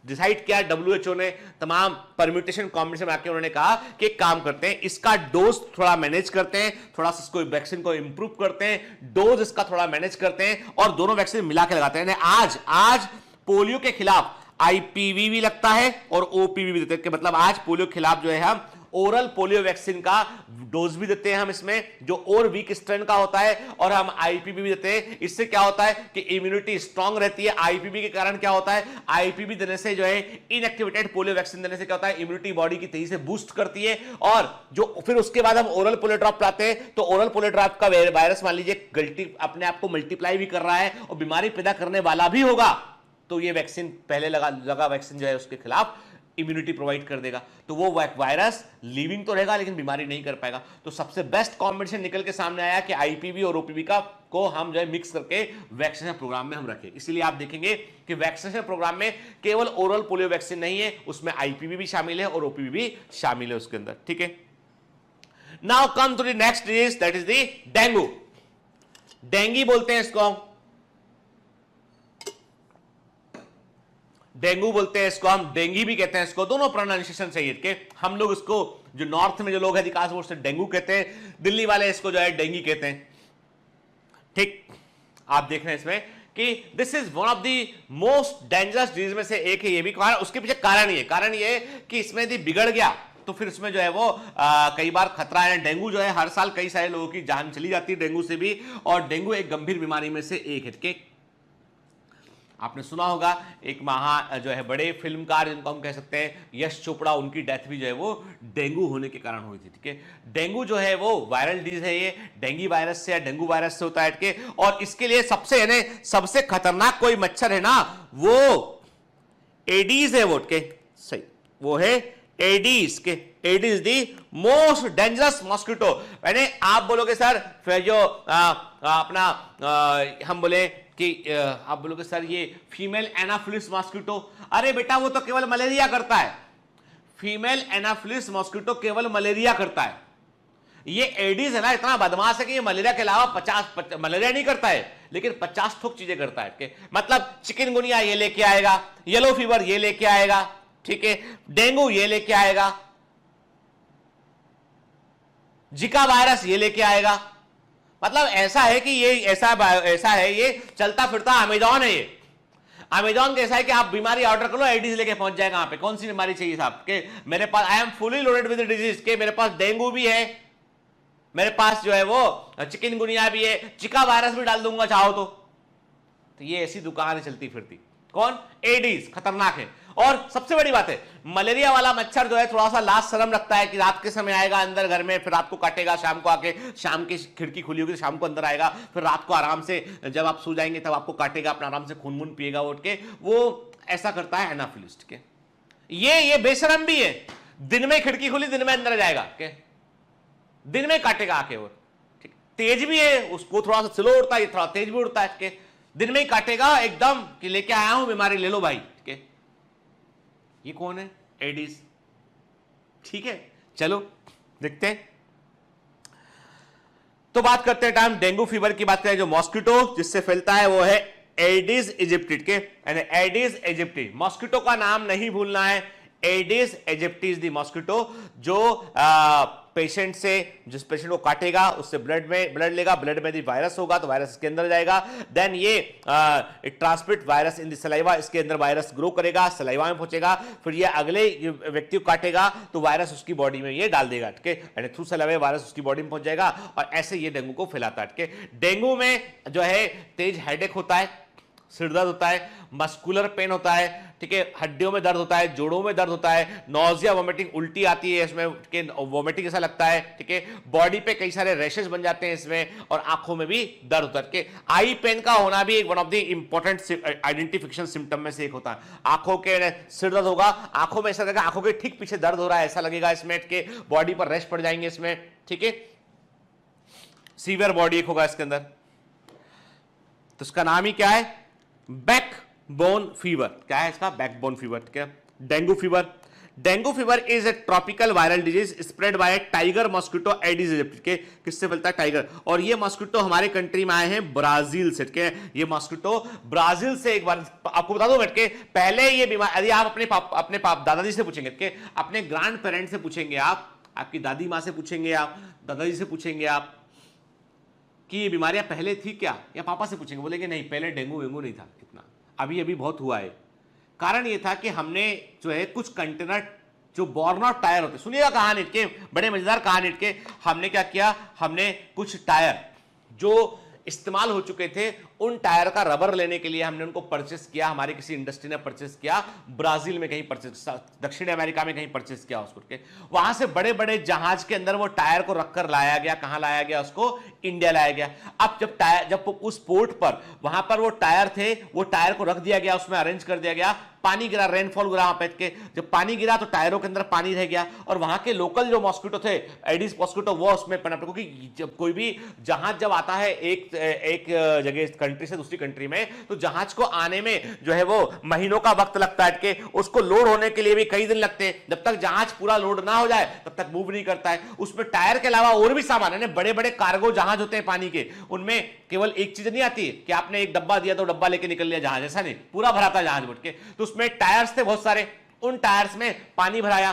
डिसाइड किया WHO ने, तमाम परम्यूटेशन कॉम्बिनेशन में आके उन्होंने कहा कि एक काम करते हैं, इसका डोज थोड़ा मैनेज करते हैं, थोड़ा सा इसको वैक्सीन को इंप्रूव करते हैं, डोज इसका थोड़ा मैनेज करते हैं और दोनों वैक्सीन मिला के लगाते हैं। आज पोलियो के खिलाफ आईपीवी भी लगता है और ओपीवी भी देते हैं, मतलब आज पोलियो के खिलाफ जो है हम ओरल पोलियो वैक्सीन का डोज भी देते हैं हम इसमें, जो और वीक स्ट्रेन का होता है, और हम आईपीवी भी देते हैं। इससे क्या होता है कि इम्यूनिटी स्ट्रांग रहती है। आईपीवी के कारण क्या होता है, आईपीवी देने से जो है इनएक्टिवेटेड पोलियो वैक्सीन देने से क्या होता है, इम्यूनिटी बॉडी की तेजी से बूस्ट करती है, और जो फिर उसके बाद हम ओरल पोलियो ड्रॉप लाते हैं तो ओरल पोलियो ड्रॉप का वायरस मान लीजिए गलती अपने आप को मल्टीप्लाई भी कर रहा है और बीमारी पैदा करने वाला भी होगा, तो ये वैक्सीन पहले लगा वैक्सीन जो है उसके खिलाफ इम्यूनिटी प्रोवाइड कर देगा, तो वो वायरस लिविंग तो रहेगा लेकिन बीमारी नहीं कर पाएगा। तो सबसे बेस्ट कॉम्बिनेशन निकल के सामने आया कि आईपीवी और ओपीवी को हम जो है मिक्स करके वैक्सीनेशन प्रोग्राम में हम रखें। इसीलिए आप देखेंगे कि वैक्सीनेशन प्रोग्राम में केवल ओरल पोलियो वैक्सीन नहीं है, उसमें आईपीवी भी शामिल है और ओपीवी भी शामिल है उसके अंदर, ठीक है। Now come to the next disease, that is the dengue. Dengue बोलते हैं इसको, डेंगू बोलते हैं इसको, हम डेंगी भी कहते हैं इसको, दोनों प्रोनाउंसिएशन सही है के। हम लोग इसको जो नॉर्थ में जो लोग हैं अधिकांश वो डेंगू कहते हैं, दिल्ली वाले इसको जो है डेंगी कहते हैं, ठीक। आप देख रहे हैं इसमें कि this is one of the most dangerous disease में से एक है, ये भी कारण, उसके पीछे कारण ये है कि इसमें यदि बिगड़ गया तो फिर इसमें जो है वो कई बार खतरा है। डेंगू जो है हर साल कई सारे लोगों की जान चली जाती है डेंगू से भी, और डेंगू एक गंभीर बीमारी में से एक है के। आपने सुना होगा एक जो है बड़े फिल्मकार जिनको हम कह सकते हैं यश चोपड़ा, उनकी डेथ भी जो है वो डेंगू होने के कारण हुई थी, ठीक है। डेंगू जो है वो वायरल डिजीज है, ये डेंगी वायरस से या डेंगू वायरस से होता है, ठीक है। और इसके लिए सबसे खतरनाक कोई मच्छर है ना, वो एडीज है, वो के सही, वो है एडीज के। Aedes the most dangerous mosquito. यानी आप बोलोगे सर फिर जो हम बोले कि आप बोलोगे सर ये फीमेल एनाफिलिस मॉस्किटो, अरे बेटा वो तो केवल मलेरिया करता है। फीमेल एनाफिलिस मॉस्किटो केवल मलेरिया करता है। ये एडीज है ना, इतना बदमाश है कि ये मलेरिया के अलावा 50 मलेरिया नहीं करता है लेकिन 50 ठोक चीजें करता है, मतलब चिकनगुनिया ये लेके आएगा, येलो फीवर ये लेके आएगा, ठीक है, डेंगू ये लेके आएगा, जिका वायरस ये लेके आएगा। मतलब ऐसा है कि ये ऐसा है, ये चलता फिरता अमेजॉन है। ये अमेजॉन कैसा है कि आप बीमारी ऑर्डर कर लो, एडीज लेके पहुंच जाएगा वहां पे। कौन सी बीमारी चाहिए साहब के, मेरे पास I am fully loaded with disease के, मेरे पास डेंगू भी है, मेरे पास जो है वो चिकनगुनिया भी है, चिका वायरस भी डाल दूंगा चाहो तो ये ऐसी दुकान है चलती फिरती। कौन, एडीज, खतरनाक है। और सबसे बड़ी बात है, मलेरिया वाला मच्छर जो है थोड़ा सा लाज शर्म रखता है कि रात के समय आएगा अंदर घर में, फिर रात को काटेगा, शाम को आके, शाम की खिड़की खुली होगी तो शाम को अंदर आएगा, फिर रात को आराम से जब आप सो जाएंगे तब आपको काटेगा, अपना आराम से खून वून पिएगा उठ के, वो ऐसा करता है एनाफिलिस के। ये बेशरम भी है, दिन में खिड़की खुली दिन में अंदर जाएगा के, दिन में काटेगा आके वो, ठीक। तेज भी है, उसको थोड़ा सा स्लो उड़ता है, थोड़ा तेज भी उड़ता है के, दिन में ही काटेगा एकदम कि लेके आया हूं बीमारी ले लो भाई, ठीक है। ये कौन है, एडीज, ठीक है। चलो देखते हैं, तो बात करते हैं टाइम डेंगू फीवर की बात करें। जो मॉस्किटो जिससे फैलता है वो है एडिस इजिप्टी के, यानी एडिस इजिप्टी। मॉस्किटो का नाम नहीं भूलना है, एडिस इजिप्टी इज द मॉस्किटो, जो पेशेंट से, जिस पेशेंट को काटेगा उससे ब्लड लेगा, ब्लड में यदि वायरस होगा तो वायरस इसके अंदर जाएगा, देन ये transmit virus in the saliva, इसके अंदर वायरस ग्रो करेगा, सलाइवा में पहुंचेगा, फिर ये अगले व्यक्ति को काटेगा तो वायरस उसकी बॉडी में ये डाल देगा, ठीक है, यानी थ्रू सलाइवा वायरस उसकी बॉडी में पहुंच जाएगा और ऐसे ये डेंगू को फैलाता है, ठीक है। डेंगू में जो है तेज हेडेक होता है, सिर दर्द होता है, मस्कुलर पेन होता है, ठीक है, हड्डियों में दर्द होता है, जोड़ों में दर्द होता है, नोजिया, वोमिटिंग, उल्टी आती है इसमें, वोमिटिंग ऐसा लगता है, ठीक है, बॉडी पे कई सारे रैशेस बन जाते हैं इसमें, और आंखों में भी दर्द होता है, ठीक है। आई पेन का होना भी एक one of the important identification symptom में से एक होता है। आंखों के सिर दर्द होगा, आंखों में ऐसा लगेगा आंखों के ठीक पीछे दर्द हो रहा है ऐसा लगेगा इसमें, ठीक है, बॉडी पर रैश पड़ जाएंगे इसमें, ठीक है। सीवियर बॉडी एक होगा इसके अंदर, तो इसका नाम ही क्या है, बैकबोन फीवर। क्या है इसका, बैकबोन फीवर, ठीक है। Dengue fever, dengue fever is a tropical viral disease spread by Tiger mosquito Aedes इजिप्टी के। किससे फैलता है, टाइगर। और ये मॉस्किटो हमारे कंट्री में आए हैं ब्राजील से, ठीक है। ये मॉस्किटो ब्राजील से, एक बार आपको बता दो बैठ के, पहले ये बीमारी यदि आप अपने दादाजी से पूछेंगे, ठीक है, अपने ग्रैंड पेरेंट्स से पूछेंगे, आप आपकी दादी माँ से पूछेंगे, आप दादाजी से पूछेंगे आप कि ये बीमारियां पहले थी क्या, या पापा से पूछेंगे, बोलेंगे नहीं पहले डेंगू वेंगू नहीं था इतना, अभी अभी बहुत हुआ है। कारण ये था कि हमने जो है कुछ कंटेनर जो बॉर्न आउट टायर होते, सुनिएगा कहानी के, बड़े मजेदार कहानी के, हमने क्या किया, हमने कुछ टायर जो इस्तेमाल हो चुके थे उन टायर का रबर लेने के लिए हमने उनको परचेस किया, हमारी किसी इंडस्ट्री ने परचेस किया, ब्राजील में कहीं परचेस, दक्षिण अमेरिका में कहीं परचेस किया उसको के, वहां से बड़े बड़े जहाज के अंदर वो टायर को रखकर लाया गया। कहां लाया गया? उसको इंडिया लाया गया। अब जब उस पोर्ट पर वहां पर वो टायर थे, वो टायर को रख दिया गया, उसमें अरेंज कर दिया गया, पानी गिरा, रेनफॉल गिरा वहां पे के, जब पानी गिरा तो टायरों के अंदर पानी रह गया और वहां के लोकल जो मॉस्किटो थे, एडिस मॉस्किटो, वो उसमें पनप, क्योंकि जब कोई भी जहाज जब आता है एक जगह कंट्री से दूसरी कंट्री में, तो जहाज को आने में जो है वो महीनों का वक्त लगता है कि उसको लोड होने के लिए भी कई दिन लगते हैं। जब तक जहाज पूरा लोड ना हो जाए तब तक मूव नहीं करता है। उसमें टायर के अलावा और भी सामान है, बड़े बड़े कार्गो जहाज होते हैं पानी के, उनमें केवल एक चीज नहीं आती कि आपने एक डब्बा दिया तो डब्बा लेके निकल लिया जहाज, ऐसा नहीं, पूरा भरा था जहाज बैठ के। तो उसमें टायर्स थे बहुत सारे, उन टायर्स में पानी भराया,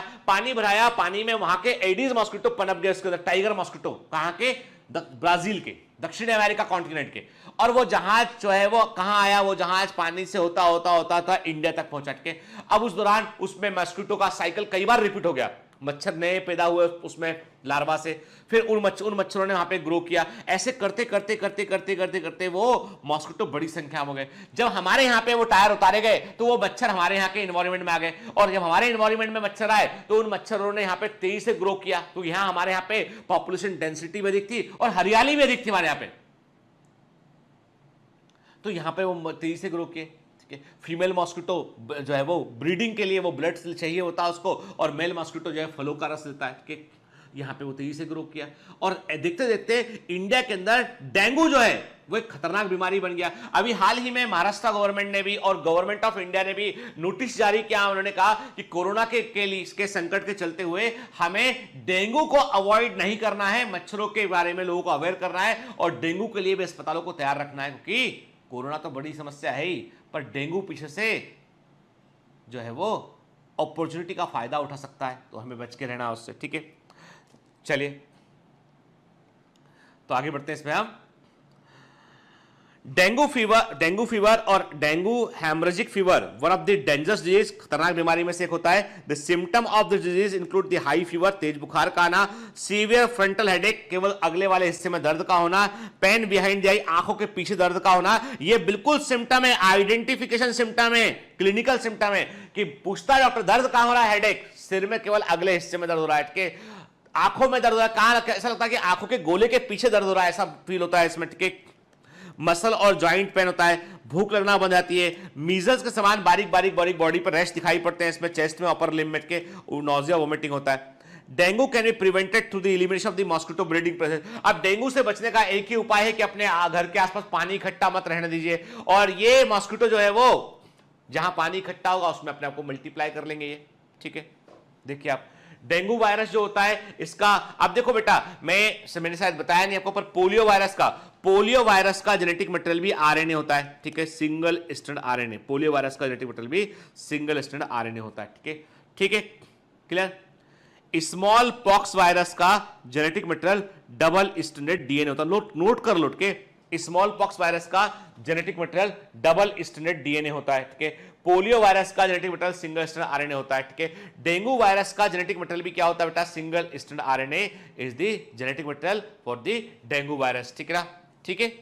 पानी में वहां के एडीज मॉस्किटो पनप गए उसके अंदर, टाइगर मॉस्किटो, कहां के? ब्राजील के, दक्षिण अमेरिका कॉन्टिनेंट के। और वो जहाज जो है वो कहां आया? वो जहाज पानी से होता होता इंडिया तक पहुंचा के। अब उस दौरान उसमें मॉस्किटो का साइकिल कई बार रिपीट हो गया, मच्छर नए पैदा हुए उसमें लार्वा से, फिर उन मच्छरों ने वहां पे ग्रो किया। ऐसे करते वो मॉस्किटो बड़ी संख्या में हो गए। जब हमारे यहाँ पे वो टायर उतारे गए तो वो मच्छर हमारे यहाँ के एनवायरमेंट में आ गए, और जब हमारे एनवायरमेंट में मच्छर आए तो उन मच्छरों ने यहाँ पे तेजी से ग्रो किया। तो यहाँ हमारे यहाँ पे पॉपुलेशन डेंसिटी भी अधिक थी और हरियाली भी अधिक थी हमारे यहाँ पे, तो यहाँ पे वो तेजी से ग्रो किए। फीमेल मॉस्किटो जो है वो ब्रीडिंग के लिए वो ब्लड चाहिए होता है उसको, और मेल मॉस्किटो जो है फलों का रस लेता है कि यहाँ पे वो तेजी से ग्रो किया। और देखते देखते इंडिया के अंदर डेंगू जो है वो एक खतरनाक बीमारी बन गया। अभी हाल ही में महाराष्ट्र गवर्नमेंट ने भी और गवर्नमेंट ऑफ इंडिया ने भी नोटिस जारी किया। उन्होंने कहा कि कोरोना के संकट के चलते हुए हमें डेंगू को अवॉइड नहीं करना है, मच्छरों के बारे में लोगों को अवेयर करना है, और डेंगू के लिए भी अस्पतालों को तैयार रखना है, क्योंकि कोरोना तो बड़ी समस्या है ही, पर डेंगू पीछे से जो है वो अपॉर्चुनिटी का फायदा उठा सकता है, तो हमें बच के रहना उससे। ठीक है, चलिए तो आगे बढ़ते हैं इसमें हम। डेंगू फीवर और dengue haemorrhagic fever one of the dangerous disease, खतरनाक बीमारी में से एक होता है। The symptom of the disease include the high fever, तेज बुखार का आना, सीवियर फ्रंटल हेडेक, केवल अगले वाले हिस्से में दर्द का होना, पेन बिहाइंड द आई, आंखों के पीछे दर्द का होना। ये बिल्कुल सिम्टम है, आइडेंटिफिकेशन सिम्टम है, क्लिनिकल सिम्टम है कि पूछता है डॉक्टर दर्द कहां हो रहा है? हेडेक, सिर में केवल अगले हिस्से में दर्द हो रहा है, के आंखों में दर्द हो रहा है, कहां? ऐसा लगता है कि आंखों के गोले के पीछे दर्द हो रहा है, ऐसा फील होता है इसमें। मसल और जॉइंट पेन होता है, भूख लगना बंद जाती है, मीजल्स के समान बारीक बारीक बॉडी पर रैश दिखाई पड़ते हैं इसमें, चेस्ट में, अपर लिम्ब में के नोजिया वोमिटिंग होता है। Dengue can be prevented through the elimination of the mosquito breeding process. अब डेंगू से बचने का एक ही उपाय है कि अपने घर के आसपास पानी इकट्ठा मत रहने दीजिए, और ये मॉस्किटो जो है वो जहां पानी इकट्ठा होगा उसमें अपने आप को मल्टीप्लाई कर लेंगे ये। ठीक है, देखिए आप डेंगू वायरस जो होता है इसका, अब देखो बेटा, मैंने शायद बताया नहीं आपको, पर पोलियो वायरस का जेनेटिक मटेरियल भी आरएनए होता है। ठीक है, single strand RNA, polio virus का जेनेटिक मटेरियल भी सिंगल स्ट्रैंड आरएनए होता है। ठीक है, क्लियर। स्मॉल पॉक्स वायरस का genetic material double stranded DNA होता है। नोट कर लो के, स्मॉल पॉक्स वायरस का genetic material double stranded DNA होता है। ठीक है, पोलियो वायरस का genetic material single strand RNA होता है। ठीक है, डेंगू वायरस का जेनेटिक मटेरियल भी क्या होता है बेटा? Single strand RNA is the genetic material for the dengue virus. ठीक है, ठीक है।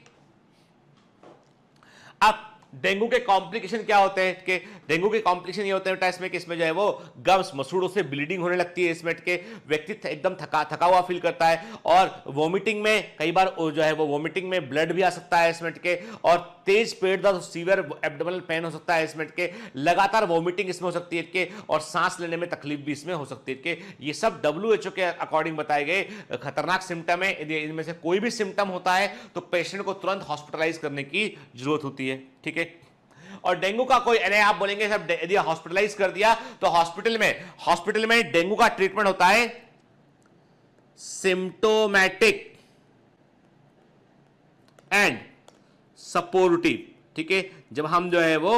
अब डेंगू के कॉम्प्लिकेशन क्या होते हैं? कि डेंगू के कॉम्प्लिकेशन ये होते हैं इसमें कि इसमें जो है वो गम्स, मसूड़ों से ब्लीडिंग होने लगती है इसमें, के व्यक्ति एकदम थका हुआ फील करता है, और वोमिटिंग में कई बार जो है वो वोमिटिंग में ब्लड भी आ सकता है इसमें के, और तेज पेट दर्द, सीवियर एब्डोमिनल पेन हो सकता है इसमें के, लगातार वोमिटिंग इसमें हो सकती है के, और सांस लेने में तकलीफ भी इसमें हो सकती है के। ये सब WHO के अकॉर्डिंग बताए गए खतरनाक सिम्टम है। यदि इनमें से कोई भी सिम्टम होता है तो पेशेंट को तुरंत हॉस्पिटलाइज करने की जरूरत होती है। ठीक है, और डेंगू का कोई, आप बोलेंगे सब यदि हॉस्पिटलाइज कर दिया तो हॉस्पिटल में डेंगू का ट्रीटमेंट होता है सिम्टोमैटिक एंड सपोर्टिव। ठीक है, जब हम जो है वो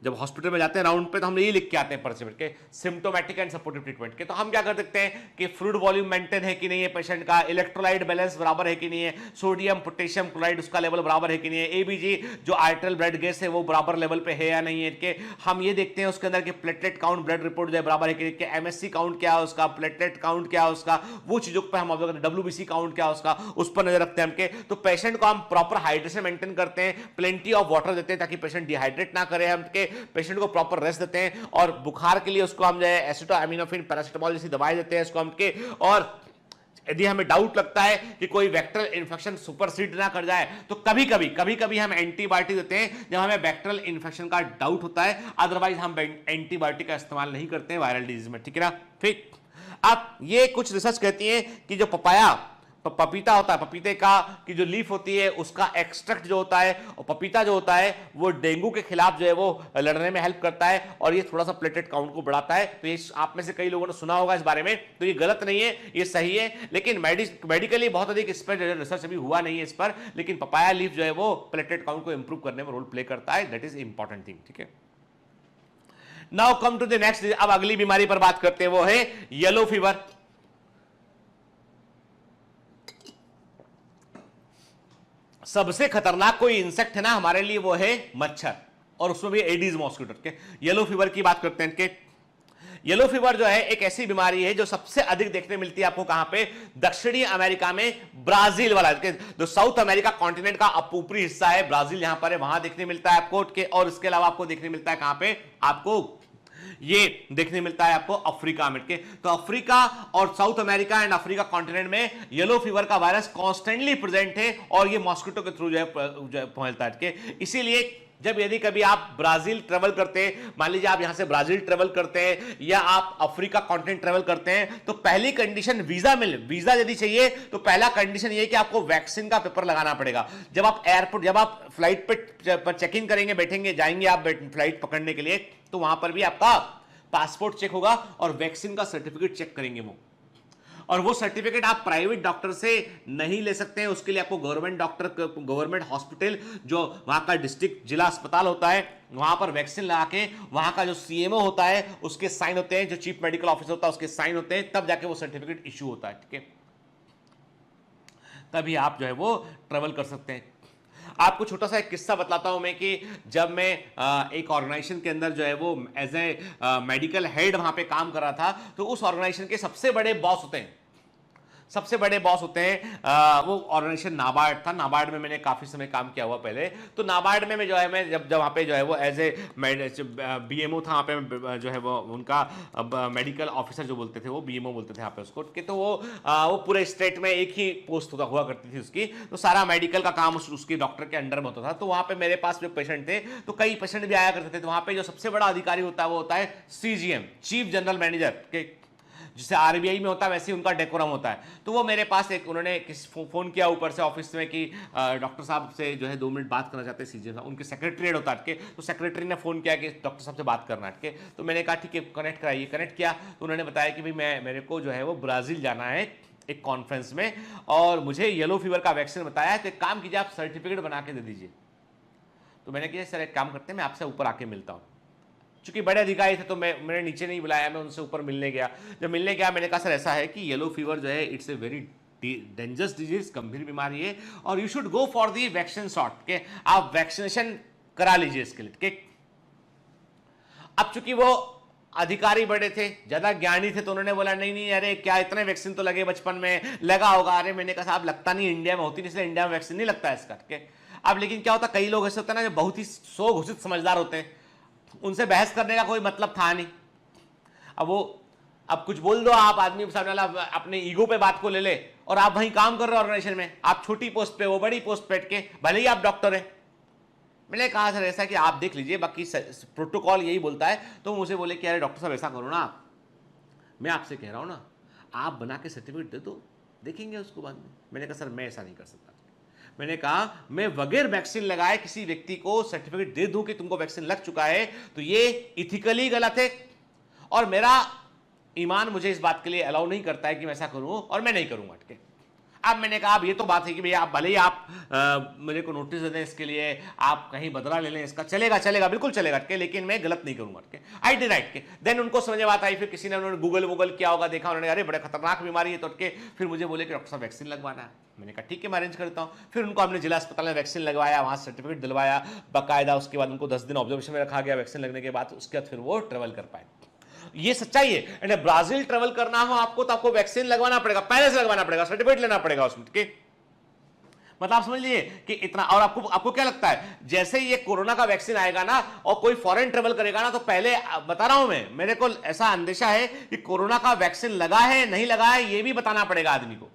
जब हॉस्पिटल में जाते हैं राउंड पे तो हम यही लिख के आते हैं पर्चे के सिम्टोमेटिक एंड सपोर्टिव ट्रीटमेंट के। तो हम क्या कर सकते हैं कि फ्लूइड वॉल्यूम मेंटेन है कि नहीं है पेशेंट का, इलेक्ट्रोलाइट बैलेंस बराबर है कि नहीं है, सोडियम पोटेशियम क्लोराइड उसका लेवल बराबर है कि नहीं है, एबीजी जो आर्टरियल ब्लड गैस है वो बराबर लेवल पे है या नहीं है के हम ये देखते हैं। उसके अंदर के प्लेटलेट काउंट ब्लड रिपोर्ट जो है बराबर है कि एमएससी काउंट क्या है उसका, प्लेटलेट काउंट क्या है उसका, वो चीजों पर हम ऑब्जर्व करते हैं, डब्ल्यूबीसी काउंट क्या है उसका, उस पर नजर रखते हैं हमके। तो पेशेंट को हम प्रॉपर हाइड्रेशन मेंटेन करते हैं, प्लेंटी ऑफ वाटर देते हैं ताकि पेशेंट डिहाइड्रेट ना करे, हम के पेशेंट को प्रॉपर रेस्ट देते हैं, और बुखार के लिए उसको हम जो है एसिटामिनोफेन पैरासिटामोल जैसी दवाई देते हैं इसको हम के। और यदि हमें डाउट लगता है कि कोई बैक्टीरियल इन्फेक्शन सुपरसीड ना कर जाए तो कभी कभी हम एंटीबायोटिक देते हैं जब हमें बैक्टीरियल इन्फेक्शन का डाउट होता है, अदरवाइज हम एंटीबायोटिक का इस्तेमाल नहीं करते हैं वायरल डिजीज में, ठीक है ना। ठीक, अब ये कुछ रिसर्च कहती है कि जो पपीता होता है, पपीते का की जो लीफ होती है उसका एक्सट्रैक्ट जो होता है, और पपीता जो होता है वो डेंगू के खिलाफ जो है वो लड़ने में हेल्प करता है, और ये थोड़ा सा प्लेटलेट काउंट को बढ़ाता है। तो ये आप में से कई लोगों ने सुना होगा इस बारे में, तो ये गलत नहीं है, ये सही है, लेकिन मेडिकली बहुत अधिक इस पर रिसर्च अभी हुआ नहीं है इस पर, लेकिन पपाया लीफ जो है वो प्लेटलेट काउंट को इंप्रूव करने में रोल प्ले करता है, दैट इज इंपॉर्टेंट थिंग, ठीक है। Now come to the next, अब अगली बीमारी पर बात करते हैं, वो है येलो फीवर। सबसे खतरनाक कोई इंसेक्ट है ना हमारे लिए वो है मच्छर, और उसमें भी एडीज मॉस्किटो के। येलो फीवर की बात करते हैं कि येलो फीवर जो है एक ऐसी बीमारी है जो सबसे अधिक देखने मिलती है आपको कहां पे, दक्षिणी अमेरिका में, ब्राजील वाला जो साउथ अमेरिका कॉन्टिनेंट का ऊपरी हिस्सा है ब्राजील यहां पर है, वहां देखने मिलता है आपको के। और इसके अलावा आपको देखने मिलता है कहां पे, आपको ये देखने मिलता है आपको अफ्रीका में के। तो अफ्रीका और south America and Africa continent में येलो फीवर का वायरस कॉन्स्टेंटली प्रेजेंट है, और ये मॉस्किटो के थ्रू जो है पहुंचता है के। इसीलिए जब यदि कभी आप ब्राजील ट्रेवल करते हैं, मान लीजिए आप यहां से ब्राजील ट्रेवल करते हैं या आप अफ्रीका कॉन्टिनेंट ट्रेवल करते हैं, तो पहली कंडीशन वीजा यदि चाहिए तो पहला कंडीशन ये है कि आपको वैक्सीन का पेपर लगाना पड़ेगा। जब आप एयरपोर्ट, जब आप फ्लाइट पर चेक इन करेंगे, बैठेंगे, जाएंगे आप फ्लाइट पकड़ने के लिए, तो वहां पर भी आपका पासपोर्ट चेक होगा और वैक्सीन का सर्टिफिकेट चेक करेंगे वो। और वो सर्टिफिकेट आप प्राइवेट डॉक्टर से नहीं ले सकते हैं, उसके लिए आपको गवर्नमेंट डॉक्टर, गवर्नमेंट हॉस्पिटल जो वहां का डिस्ट्रिक्ट जिला अस्पताल होता है, वहां पर वैक्सीन लगा के वहां का जो सीएमओ होता है उसके साइन होते हैं, जो चीफ मेडिकल ऑफिसर होता है उसके साइन होते हैं, तब जाके वो सर्टिफिकेट इश्यू होता है, ठीक है। तभी आप जो है वो ट्रेवल कर सकते हैं। आपको छोटा सा एक किस्सा बतलाता हूं मैं कि जब मैं एक ऑर्गेनाइजेशन के अंदर जो है वो एज ए मेडिकल हेड वहां पे काम कर रहा था, तो उस ऑर्गेनाइजेशन के सबसे बड़े बॉस होते हैं वो ऑर्गेनाइजेशन नाबार्ड था। नाबार्ड में मैंने काफी समय काम किया हुआ पहले। तो नाबार्ड में जो है मैं जब वहां पे जो है वो एज ए बीएमओ था, वहां पे जो है वो उनका मेडिकल ऑफिसर जो बोलते थे वो बीएमओ बोलते थे यहाँ पे उसको के। तो वो पूरे स्टेट में एक ही पोस्ट हुआ करती थी उसकी, तो सारा मेडिकल का काम उसके डॉक्टर के अंडर में होता था। तो वहां पे मेरे पास जो पेशेंट थे, तो कई पेशेंट भी आया करते थे। तो वहां पे जो सबसे बड़ा अधिकारी होता है वो होता है सीजीएम, चीफ जनरल मैनेजर के, जिसे आरबीआई में होता है वैसे ही उनका डेकोरम होता है। तो वो मेरे पास उन्होंने फोन किया ऊपर से ऑफिस में कि डॉक्टर साहब से जो है 2 मिनट बात करना चाहते हैं सीजीएम साहब, उनके सेक्रेटरी होता है। तो सेक्रेटरी ने फोन किया कि डॉक्टर साहब से बात करना है। तो मैंने कहा ठीक है कनेक्ट कराइए। कनेक्ट किया तो उन्होंने बताया कि भाई मेरे को जो है वो ब्राजील जाना है एक कॉन्फ्रेंस में, और मुझे येलो फीवर का वैक्सीन बताया है, तो एक काम कीजिए आप सर्टिफिकेट बना के दे दीजिए। तो मैंने कहा सर एक काम करते हैं, मैं आपसे ऊपर आके मिलता हूँ। चूंकि बड़े अधिकारी थे तो मैंने नीचे नहीं बुलाया, मैं उनसे ऊपर मिलने गया। जब मिलने गया मैंने कहा सर ऐसा है कि येलो फीवर जो है it's a very dangerous disease, गंभीर बीमारी है, और you should go for the vaccine shot के, आप वैक्सीनेशन करा लीजिए इसके लिए। अब चूंकि वो अधिकारी बड़े थे, ज्यादा ज्ञानी थे, तो उन्होंने बोला नहीं अरे क्या इतने वैक्सीन तो लगे, बचपन में लगा होगा। अरे मैंने कहा साहब लगता नहीं, इंडिया में होती नहीं, इसलिए इंडिया में वैक्सीन नहीं लगता है इसका। अब लेकिन क्या होता, कई लोग ऐसे होते हैं ना जो बहुत ही सो घोषित समझदार होते हैं, उनसे बहस करने का कोई मतलब था नहीं। अब कुछ बोल दो आप, आदमी सामने वाला अपने ईगो पे बात को ले ले, और आप वहीं काम कर रहे हो ऑर्गेनाइजेशन में, आप छोटी पोस्ट पे, वो बड़ी पोस्ट पे के, भले ही आप डॉक्टर है। मैंने कहा सर ऐसा कि आप देख लीजिए, बाकी प्रोटोकॉल यही बोलता है। तो मुझे बोले कि अरे डॉक्टर साहब ऐसा करो ना, मैं आपसे कह रहा हूं ना, आप बना के सर्टिफिकेट दे दो, देखेंगे उसको बाद में। मैंने कहा सर मैं ऐसा नहीं कर सकता। मैंने कहा मैं बगैर वैक्सीन लगाए किसी व्यक्ति को सर्टिफिकेट दे दूं कि तुमको वैक्सीन लग चुका है, तो ये इथिकली गलत है, और मेरा ईमान मुझे इस बात के लिए अलाउ नहीं करता है कि मैं ऐसा करूं, और मैं नहीं करूंगा। ठीक है, अब मैंने कहा अब ये तो बात है कि भैया आप भले ही आप मेरे को नोटिस दे दें इसके लिए, आप कहीं बदला ले लें इसका, चलेगा चलेगा बिल्कुल चलेगा के, लेकिन मैं गलत नहीं करूंगा के, आई डिनाइड के। देन उनको समझ में बात आई, फिर किसी ने उन्होंने गूगल किया होगा, देखा उन्होंने अरे बड़े खतरनाक बीमारी है तो के, फिर मुझे बोले कि डॉक्टर साहब वैक्सीन लगवाना है। मैंने कहा ठीक है मैं अरेंज करता हूँ। फिर उनको हमने जिला अस्पताल में वैक्सीन लगवाया, वहाँ सर्टिफिकेट दिलवाया बाकायदा, उसके बाद उनको 10 दिन ऑब्जर्वेशन में रखा गया वैक्सीन लगने के बाद, उसके बाद फिर वो ट्रेवल कर पाए। ये सच्चाई है। एंड ब्राजील ट्रेवल करना हो आपको तो आपको वैक्सीन लगवाना पड़ेगा, पहले से लगवाना पड़ेगा, सर्टिफिकेट लेना पड़ेगा उसमें, ठीक है। मतलब आप समझ लीजिए कि इतना। और आपको क्या लगता है जैसे ये कोरोना का वैक्सीन आएगा ना और कोई फॉरेन ट्रेवल करेगा ना, तो पहले बता रहा हूं मैं, मेरे को ऐसा अंदेशा है कि कोरोना का वैक्सीन लगा है नहीं लगा है ये भी बताना पड़ेगा आदमी को,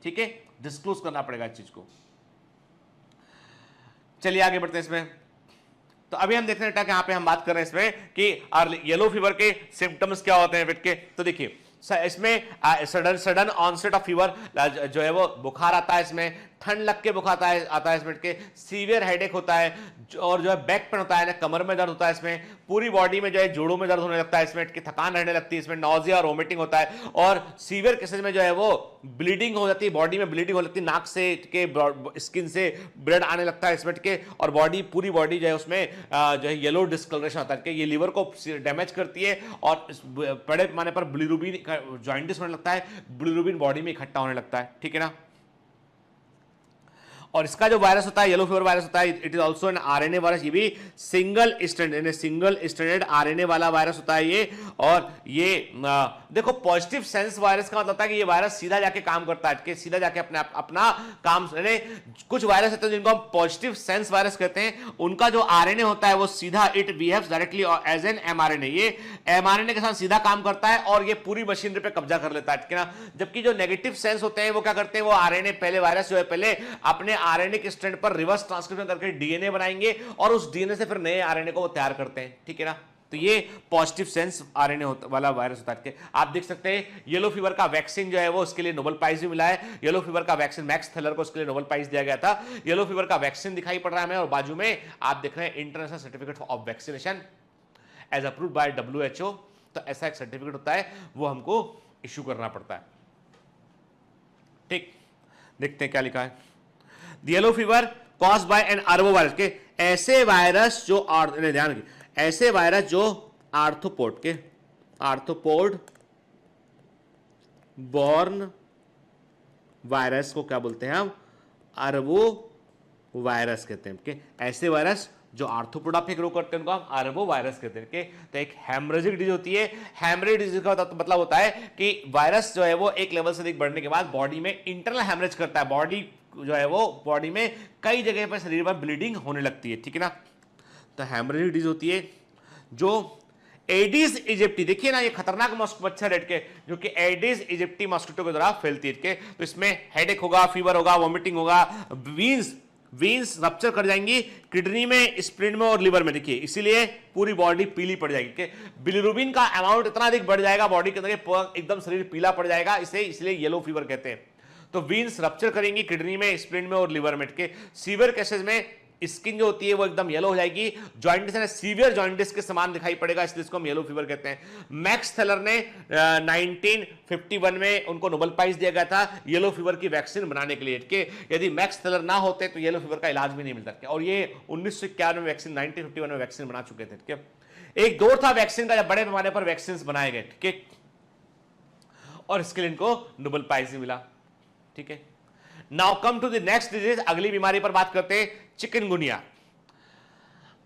ठीक है, डिस्क्लोज करना पड़ेगा इस चीज को। चलिए आगे बढ़ते हैं इसमें। तो अभी हम देख रहे हैं कि यहां पे हम बात कर रहे हैं इसमें कि येलो फीवर के सिम्टम्स क्या होते हैं के। तो देखिए इसमें सडन ऑनसेट ऑफ फीवर जो है वो बुखार आता है, इसमें ठंड लग के बुखार आता है इसमें के, सीवियर हेडेक होता है और जो है बैक पेन होता है ना, कमर में दर्द होता है, इसमें पूरी बॉडी में जो है जोड़ों में दर्द होने लगता है, इसमें की थकान रहने लगती है, इसमें नॉजिया और वोमिटिंग होता है, और सीवियर केसेस में जो है वो ब्लीडिंग हो जाती है, बॉडी में ब्लीडिंग हो लगती है, नाक से के स्किन से ब्लड आने लगता है इसमें के, और बॉडी पूरी बॉडी जो है उसमें जो है येलो डिस्कलरेशन होता है कि ये लीवर को डैमेज करती है और बड़े पैमाने पर बिलिरुबिन जॉइंटिस होने लगता है, बिलिरुबिन बॉडी में इकट्ठा होने लगता है, ठीक है ना। और इसका जो वायरस होता है येलो फीवर वायरस होता है, it is also an RNA virus, ये भी सिंगल स्ट्रैंडेड आरएनए वाला वायरस होता है ये। और ये देखो पॉजिटिव सेंस वायरस का मतलब होता है कि ये वायरस सीधा जाके काम करता है, कि सीधा जाके अपना काम, कुछ वायरस होते हैं जिनको हम पॉजिटिव सेंस वायरस कहते हैं, उनका जो आरएनए होता है वो सीधा it behaves directly as an mRNA, ये एमआरएनए के साथ सीधा काम करता है और ये पूरी मशीनरी पे कब्जा कर लेता है, ठीक है ना। जबकि जो नेगेटिव सेंस होते हैं वो क्या करते हैं, वो आरएनए पहले वायरस जो है पहले अपने आरएनए के स्ट्रैंड पर रिवर्स ट्रांसक्रिप्शन करके डीएनए बनाएंगे और उस डीएनए से फिर नए आरएनए को वो तैयार करते हैं, ठीक है ना। तो ये पॉजिटिव सेंस आरएनए वाला वायरस होता है। आप देख सकते हैं येलो फीवर का वैक्सीन जो है वो उसके लिए नोबेल प्राइज भी मिला है। येलो फीवर का वैक्सीन मैक्स थेलर को उसके लिए नोबेल प्राइज दिया गया था। येलो फीवर का वैक्सीन दिखाई पड़ रहा है हमें, और बाजू में आप देख रहे हैं international certificate of vaccination as approved by WHO। तो ऐसा एक सर्टिफिकेट होता है वो हमको इश्यू करना पड़ता है, ठीक। देखते हैं क्या लिखा है। The yellow fever caused by an arbo virus, के ऐसे वायरस जो ध्यान रखिए, ऐसे वायरस जो आर्थ्रोपोड बॉर्न वायरस को क्या बोलते हैं हम, आर्बो वायरस कहते हैं, कि ऐसे वायरस जो आर्थ्रोपोडा पे ग्रो करते हैं उनको हम आर्बो वायरस कहते हैं। तो एक हेमरेजिक डिजीज होती है। हेमरेजिक डिजीज का मतलब होता है कि वायरस जो है वो एक लेवल से अधिक बढ़ने के बाद बॉडी में इंटरनल हेमरेज करता है, बॉडी जो है वो बॉडी में कई जगह पर शरीर पर ब्लीडिंग होने लगती है, ठीक है ना। तो हेमरेजिक डिजीज होती है जो एडिस इजिप्टी, देखिए ना ये खतरनाक मच्छर है के, जो कि एडिस इजिप्टी मॉस्किटो के द्वारा फैलती है के। तो इसमें हेडेक होगा, फीवर होगा, वॉमिटिंग होगा, वीन्स रप्चर कर जाएंगी किडनी में, स्प्लीन में और लिवर में, देखिए इसीलिए पूरी बॉडी पीली पड़ जाएगी कि बिलिरुबिन का अमाउंट इतना अधिक बढ़ जाएगा बॉडी के अंदर, एकदम शरीर पीला पड़ जाएगा, इसे इसलिए येलो फीवर कहते हैं। तो वीन्स रप्चर करेंगी किडनी में, स्प्लीन में और लिवर में के। सीवियर केसेस में स्किन जो होती है वो एकदम येलो हो जाएगी, जॉइंटिस है सीवियर जॉइंटिस के समान दिखाई पड़ेगा, इसलिए इसको हम येलो फीवर कहते हैं। मैक्स थेलर ने 1951 में उनको नोबेल प्राइज दिया गया था येलो फीवर की वैक्सीन बनाने के लिए, कि यदि मैक्स थेलर ना होते तो येलो फीवर का इलाज भी नहीं मिलता। और ये 1951 में वैक्सीन, 1951 में वैक्सीन बना चुके थे, ठीक है। एक दौर था वैक्सीन का जब बड़े पैमाने पर वैक्सीन बनाए गए, ठीक है, और इसके लिए इनको नोबेल प्राइज भी मिला, ठीक है। Now come to the next disease, अगली बीमारी पर बात करते हैं, चिकनगुनिया।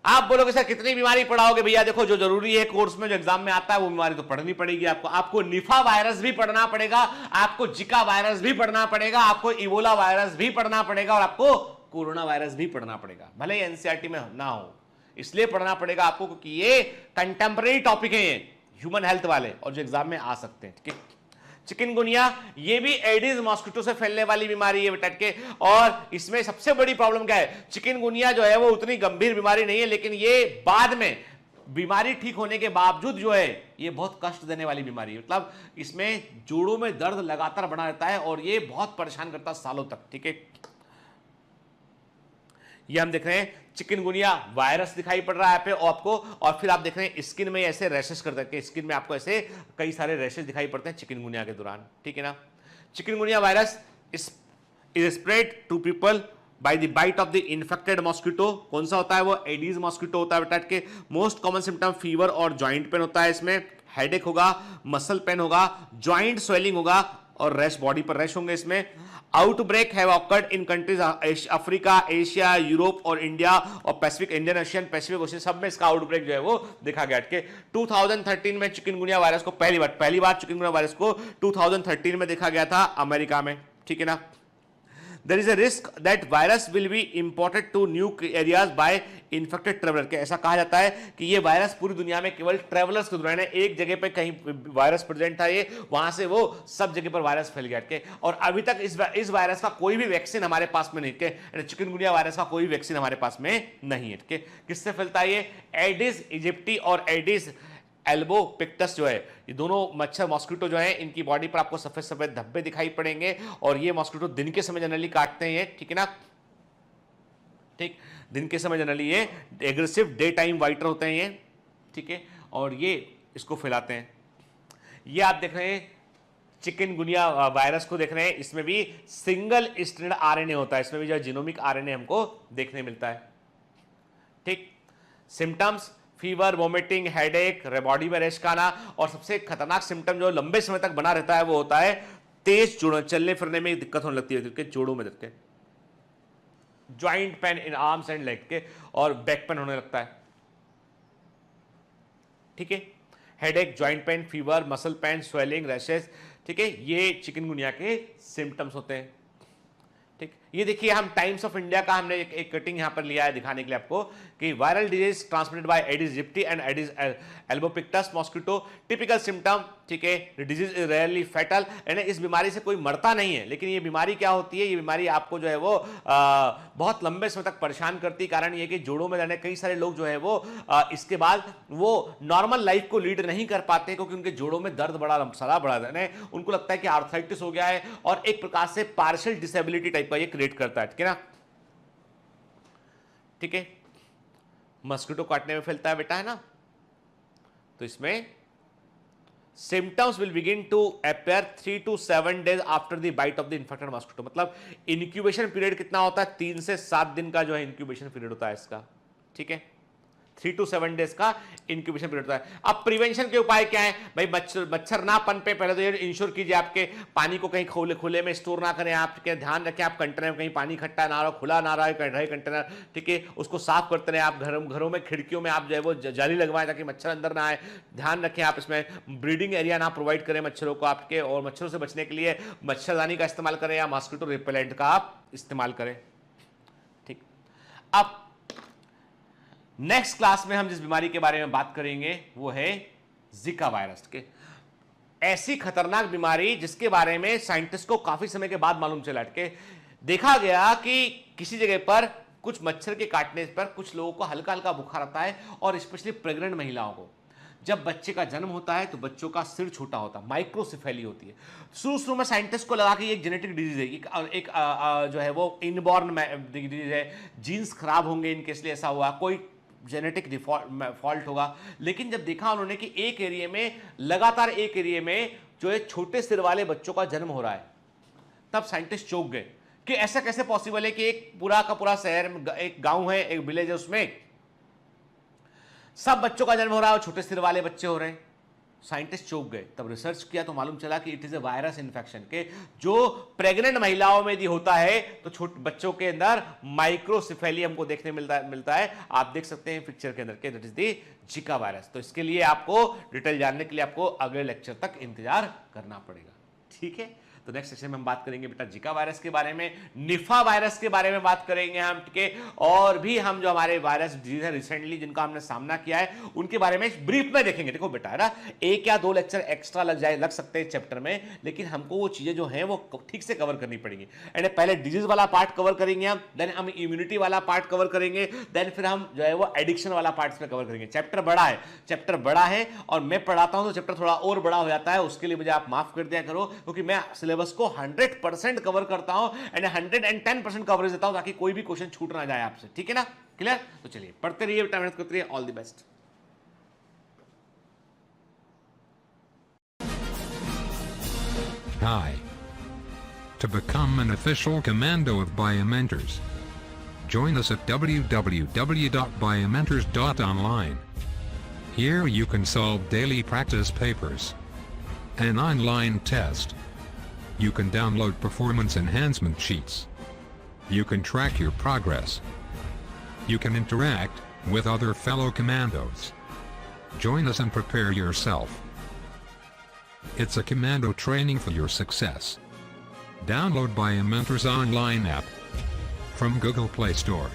आप बोलोगे सर कितनी बीमारी पढ़ाओगे भैया, देखो जो जरूरी है कोर्स में जो एग्जाम में आता है वो बीमारी तो पढ़नी पड़ेगी आपको निफा वायरस भी पढ़ना पड़ेगा, आपको जिका वायरस भी पढ़ना पड़ेगा, आपको इबोला वायरस भी पढ़ना पड़ेगा, और आपको कोरोना वायरस भी पढ़ना पड़ेगा, भले ही एनसीईआरटी में ना हो, इसलिए पढ़ना पड़ेगा आपको क्योंकि ये कंटेम्परेरी टॉपिक है, ह्यूमन हेल्थ वाले, और जो एग्जाम में आ सकते हैं, ठीक है। चिकनगुनिया ये भी एडिस मॉस्किटो से फैलने वाली बीमारी है बेटा के, और इसमें सबसे बड़ी प्रॉब्लम क्या है, चिकनगुनिया जो है वो उतनी गंभीर बीमारी नहीं है, लेकिन ये बाद में बीमारी ठीक होने के बावजूद जो है ये बहुत कष्ट देने वाली बीमारी है। मतलब इसमें जोड़ों में दर्द लगातार बना रहता है और ये बहुत परेशान करता है सालों तक, ठीक है। ये हम देख रहे हैं चिकनगुनिया वायरस दिखाई पड़ रहा है पे आपको, और फिर आप देख रहे हैं स्किन में ऐसे रैशेस करते हैं, स्किन में आपको ऐसे कई सारे रैशेस दिखाई पड़ते हैं चिकनगुनिया के दौरान, ठीक है ना। Chikungunya virus is spread to people by the bite of the infected mosquito. कौन सा होता है वो? एडीज मॉस्किटो होता है बेटा के। मोस्ट कॉमन सिम्टम फीवर और जॉइंट पेन होता है इसमें, हेडेक होगा, मसल पेन होगा, जॉइंट स्वेलिंग होगा और रैश, बॉडी पर रैश होंगे इसमें। Outbreak have occurred in countries Africa, Asia, Europe और इंडिया और Pacific, Indian ocean, Pacific ocean, सब में इसका आउटब्रेक जो है वो देखा गया। 2013 में चिकनगुनिया वायरस को पहली बार चिकनगुनिया वायरस को 2013 में देखा गया था अमेरिका में, ठीक है ना। There is a risk that virus will be imported to new areas by infected traveler। के ऐसा कहा जाता है कि ये वायरस पूरी दुनिया में केवल ट्रेवलर्स के दौरान, एक जगह पे कहीं वायरस प्रेजेंट था ये, वहां से वो सब जगह पर वायरस फैल गया के। और अभी तक इस वायरस का कोई भी वैक्सीन हमारे पास में नहीं के, चिकनगुनिया वायरस का कोई वैक्सीन हमारे पास में नहीं है के। किससे फैलता है ये? एडिस इजिप्टी और एडिस एल्बोपिक्टस जो है, ये दोनों मच्छर मॉस्किटो जो है, इनकी बॉडी पर आपको सफेद सफेद धब्बे दिखाई पड़ेंगे और ये मॉस्किटो दिन के समय जनरली काटते हैं ये, ठीक है ना। ठीक, दिन के समय जनरली ये एग्रेसिव डे टाइम वाइटर होते हैं ये, ठीक है, और ये इसको फैलाते हैं। ये आप देख रहे हैं चिकनगुनिया वायरस को देख रहे हैं, इसमें भी सिंगल स्ट्रैंड आरएनए होता है, इसमें भी जो जीनोमिक आरएनए हमको देखने मिलता है। ठीक, symptoms fever, vomiting, headache, body में रैश का आना और सबसे खतरनाक सिम्टम जो लंबे समय तक बना रहता है वो होता है तेज जोड़ों, चलने फिरने में दिक्कत होने लगती है, जोड़ों में दर्द के, joint pain in arms and leg के, और बैक पेन होने लगता है, ठीक है। Headache, joint pain, fever, muscle pain, swelling, rashes, ठीक है, ये चिकनगुनिया के सिम्टम्स होते हैं। ठीक, ये देखिए हम टाइम्स ऑफ इंडिया का हमने एक कटिंग यहां पर लिया है दिखाने के लिए आपको कि viral disease transmitted by Aedes aegypti and Aedes albopictus mosquito, typical symptom, ठीक है, डिजीज इज रेयरली फैटल, यानी इस बीमारी से कोई मरता नहीं है, लेकिन ये बीमारी क्या होती है? ये बीमारी आपको जो है वो बहुत लंबे समय तक परेशान करती है। कारण ये कि जोड़ों में रहने कई सारे लोग जो है वो इसके बाद वो नॉर्मल लाइफ को लीड नहीं कर पाते क्योंकि उनके जोड़ों में दर्द बड़ा सड़ा बड़ा है, उनको लगता है कि आर्थराइटिस हो गया है और एक प्रकार से पार्शियल डिसेबिलिटी टाइप का ये क्रिएट करता है, ठीक है ना। ठीक है, मस्किटो काटने में फैलता है बेटा, है ना। तो इसमें symptoms will begin to appear 3 to 7 days after the bite of the infected mosquito. मतलब इंक्यूबेशन पीरियड कितना होता है? 3 से 7 दिन का जो है इंक्यूबेशन पीरियड होता है इसका, ठीक है। 3 to 7 days का इंक्यूबेशन पीरियड होता है। अब प्रिवेंशन के उपाय क्या है भाई? मच्छर ना पनपे, पहले तो ये इंश्योर कीजिए आपके पानी को कहीं खुले में स्टोर ना करें, आप ध्यान रखें आप कंटेनर में कहीं पानी इकट्ठा ना रहो, खुला ना रहे कंटेनर, ठीक है, उसको साफ करते रहे। आप घरों में खिड़कियों में आप जो है वो जाली लगवाएं ताकि मच्छर अंदर ना आए। ध्यान रखें आप इसमें ब्रीडिंग एरिया ना प्रोवाइड करें मच्छरों को आपके, और मच्छरों से बचने के लिए मच्छरदानी का इस्तेमाल करें या मॉस्किटो रिपेलेंट का आप इस्तेमाल करें। ठीक, अब नेक्स्ट क्लास में हम जिस बीमारी के बारे में बात करेंगे वो है जिका वायरस के। ऐसी खतरनाक बीमारी जिसके बारे में साइंटिस्ट को काफी समय के बाद मालूम चला के देखा गया कि किसी जगह पर कुछ मच्छर के काटने पर कुछ लोगों को हल्का हल्का बुखार आता है, और स्पेशली प्रेग्नेंट महिलाओं को जब बच्चे का जन्म होता है तो बच्चों का सिर छोटा होता है, माइक्रोसिफेली होती है। शुरू में साइंटिस्ट को लगा कि ये एक जेनेटिक डिजीज है, एक जो है वो इनबॉर्न डिजीज है, जीन्स खराब होंगे इनके, इसलिए ऐसा हुआ, कोई जेनेटिक फॉल्ट होगा। लेकिन जब देखा उन्होंने कि एक एरिया में लगातार एक एरिया में जो है छोटे सिर वाले बच्चों का जन्म हो रहा है, तब साइंटिस्ट चौंक गए कि ऐसा कैसे पॉसिबल है कि एक पूरा का पूरा शहर, एक गांव है, एक विलेज है, उसमें सब बच्चों का जन्म हो रहा है और छोटे सिर वाले बच्चे हो रहे हैं। साइंटिस्ट चौंक गए। तब रिसर्च किया तो मालूम चला कि it is a virus infection के जो प्रेग्नेंट महिलाओं में यदि होता है तो छोटे बच्चों के अंदर माइक्रोसिफेली हमको देखने मिलता है। आप देख सकते हैं पिक्चर के अंदर के, दैट इज द जिका वायरस। तो इसके लिए आपको डिटेल जानने के लिए आपको अगले लेक्चर तक इंतजार करना पड़ेगा, ठीक है। तो नेक्स्ट सेक्शन में हम बात करेंगे बेटा जिका वायरस के बारे में, निफा वायरस के बारे में बात करेंगे हम, ठीक है। और भी हम जो हमारे वायरस डिजीज है रिसेंटली जिनका हमने सामना किया है उनके बारे में ब्रीफ में देखेंगे। देखो बेटा, है ना, 1 या 2 लेक्चर एक्स्ट्रा लग सकते हैं चैप्टर में, लेकिन हमको वो चीजें जो है वो ठीक से कवर करनी पड़ेंगी। एंड पहले डिजीज वाला पार्ट कवर करेंगे हम, देन हम इम्यूनिटी वाला पार्ट कवर करेंगे, देन फिर हम जो है वो एडिक्शन वाला पार्ट इसमें कवर करेंगे। चैप्टर बड़ा है और मैं पढ़ाता हूं तो चैप्टर थोड़ा और बड़ा हो जाता है, उसके लिए मुझे आप माफ कर दिया करो, क्योंकि मैं सिलेबस को 100% कवर करता हूं एंड 110% कवरेज देता हूं ताकि कोई भी क्वेश्चन छूट ना जाए आपसे, ठीक है ना, क्लियर। तो चलिए पढ़ते रहिए बेटा, मेहनत करते रहिए, all the best. Hi, to become an official commando of Biomentors. Join us at www.biomentors.online. Here you can solve daily practice papers, an online test. You can download performance enhancement sheets. You can track your progress. You can interact with other fellow commandos. Join us and prepare yourself. It's a commando training for your success. Download Biomentors online app from Google Play Store.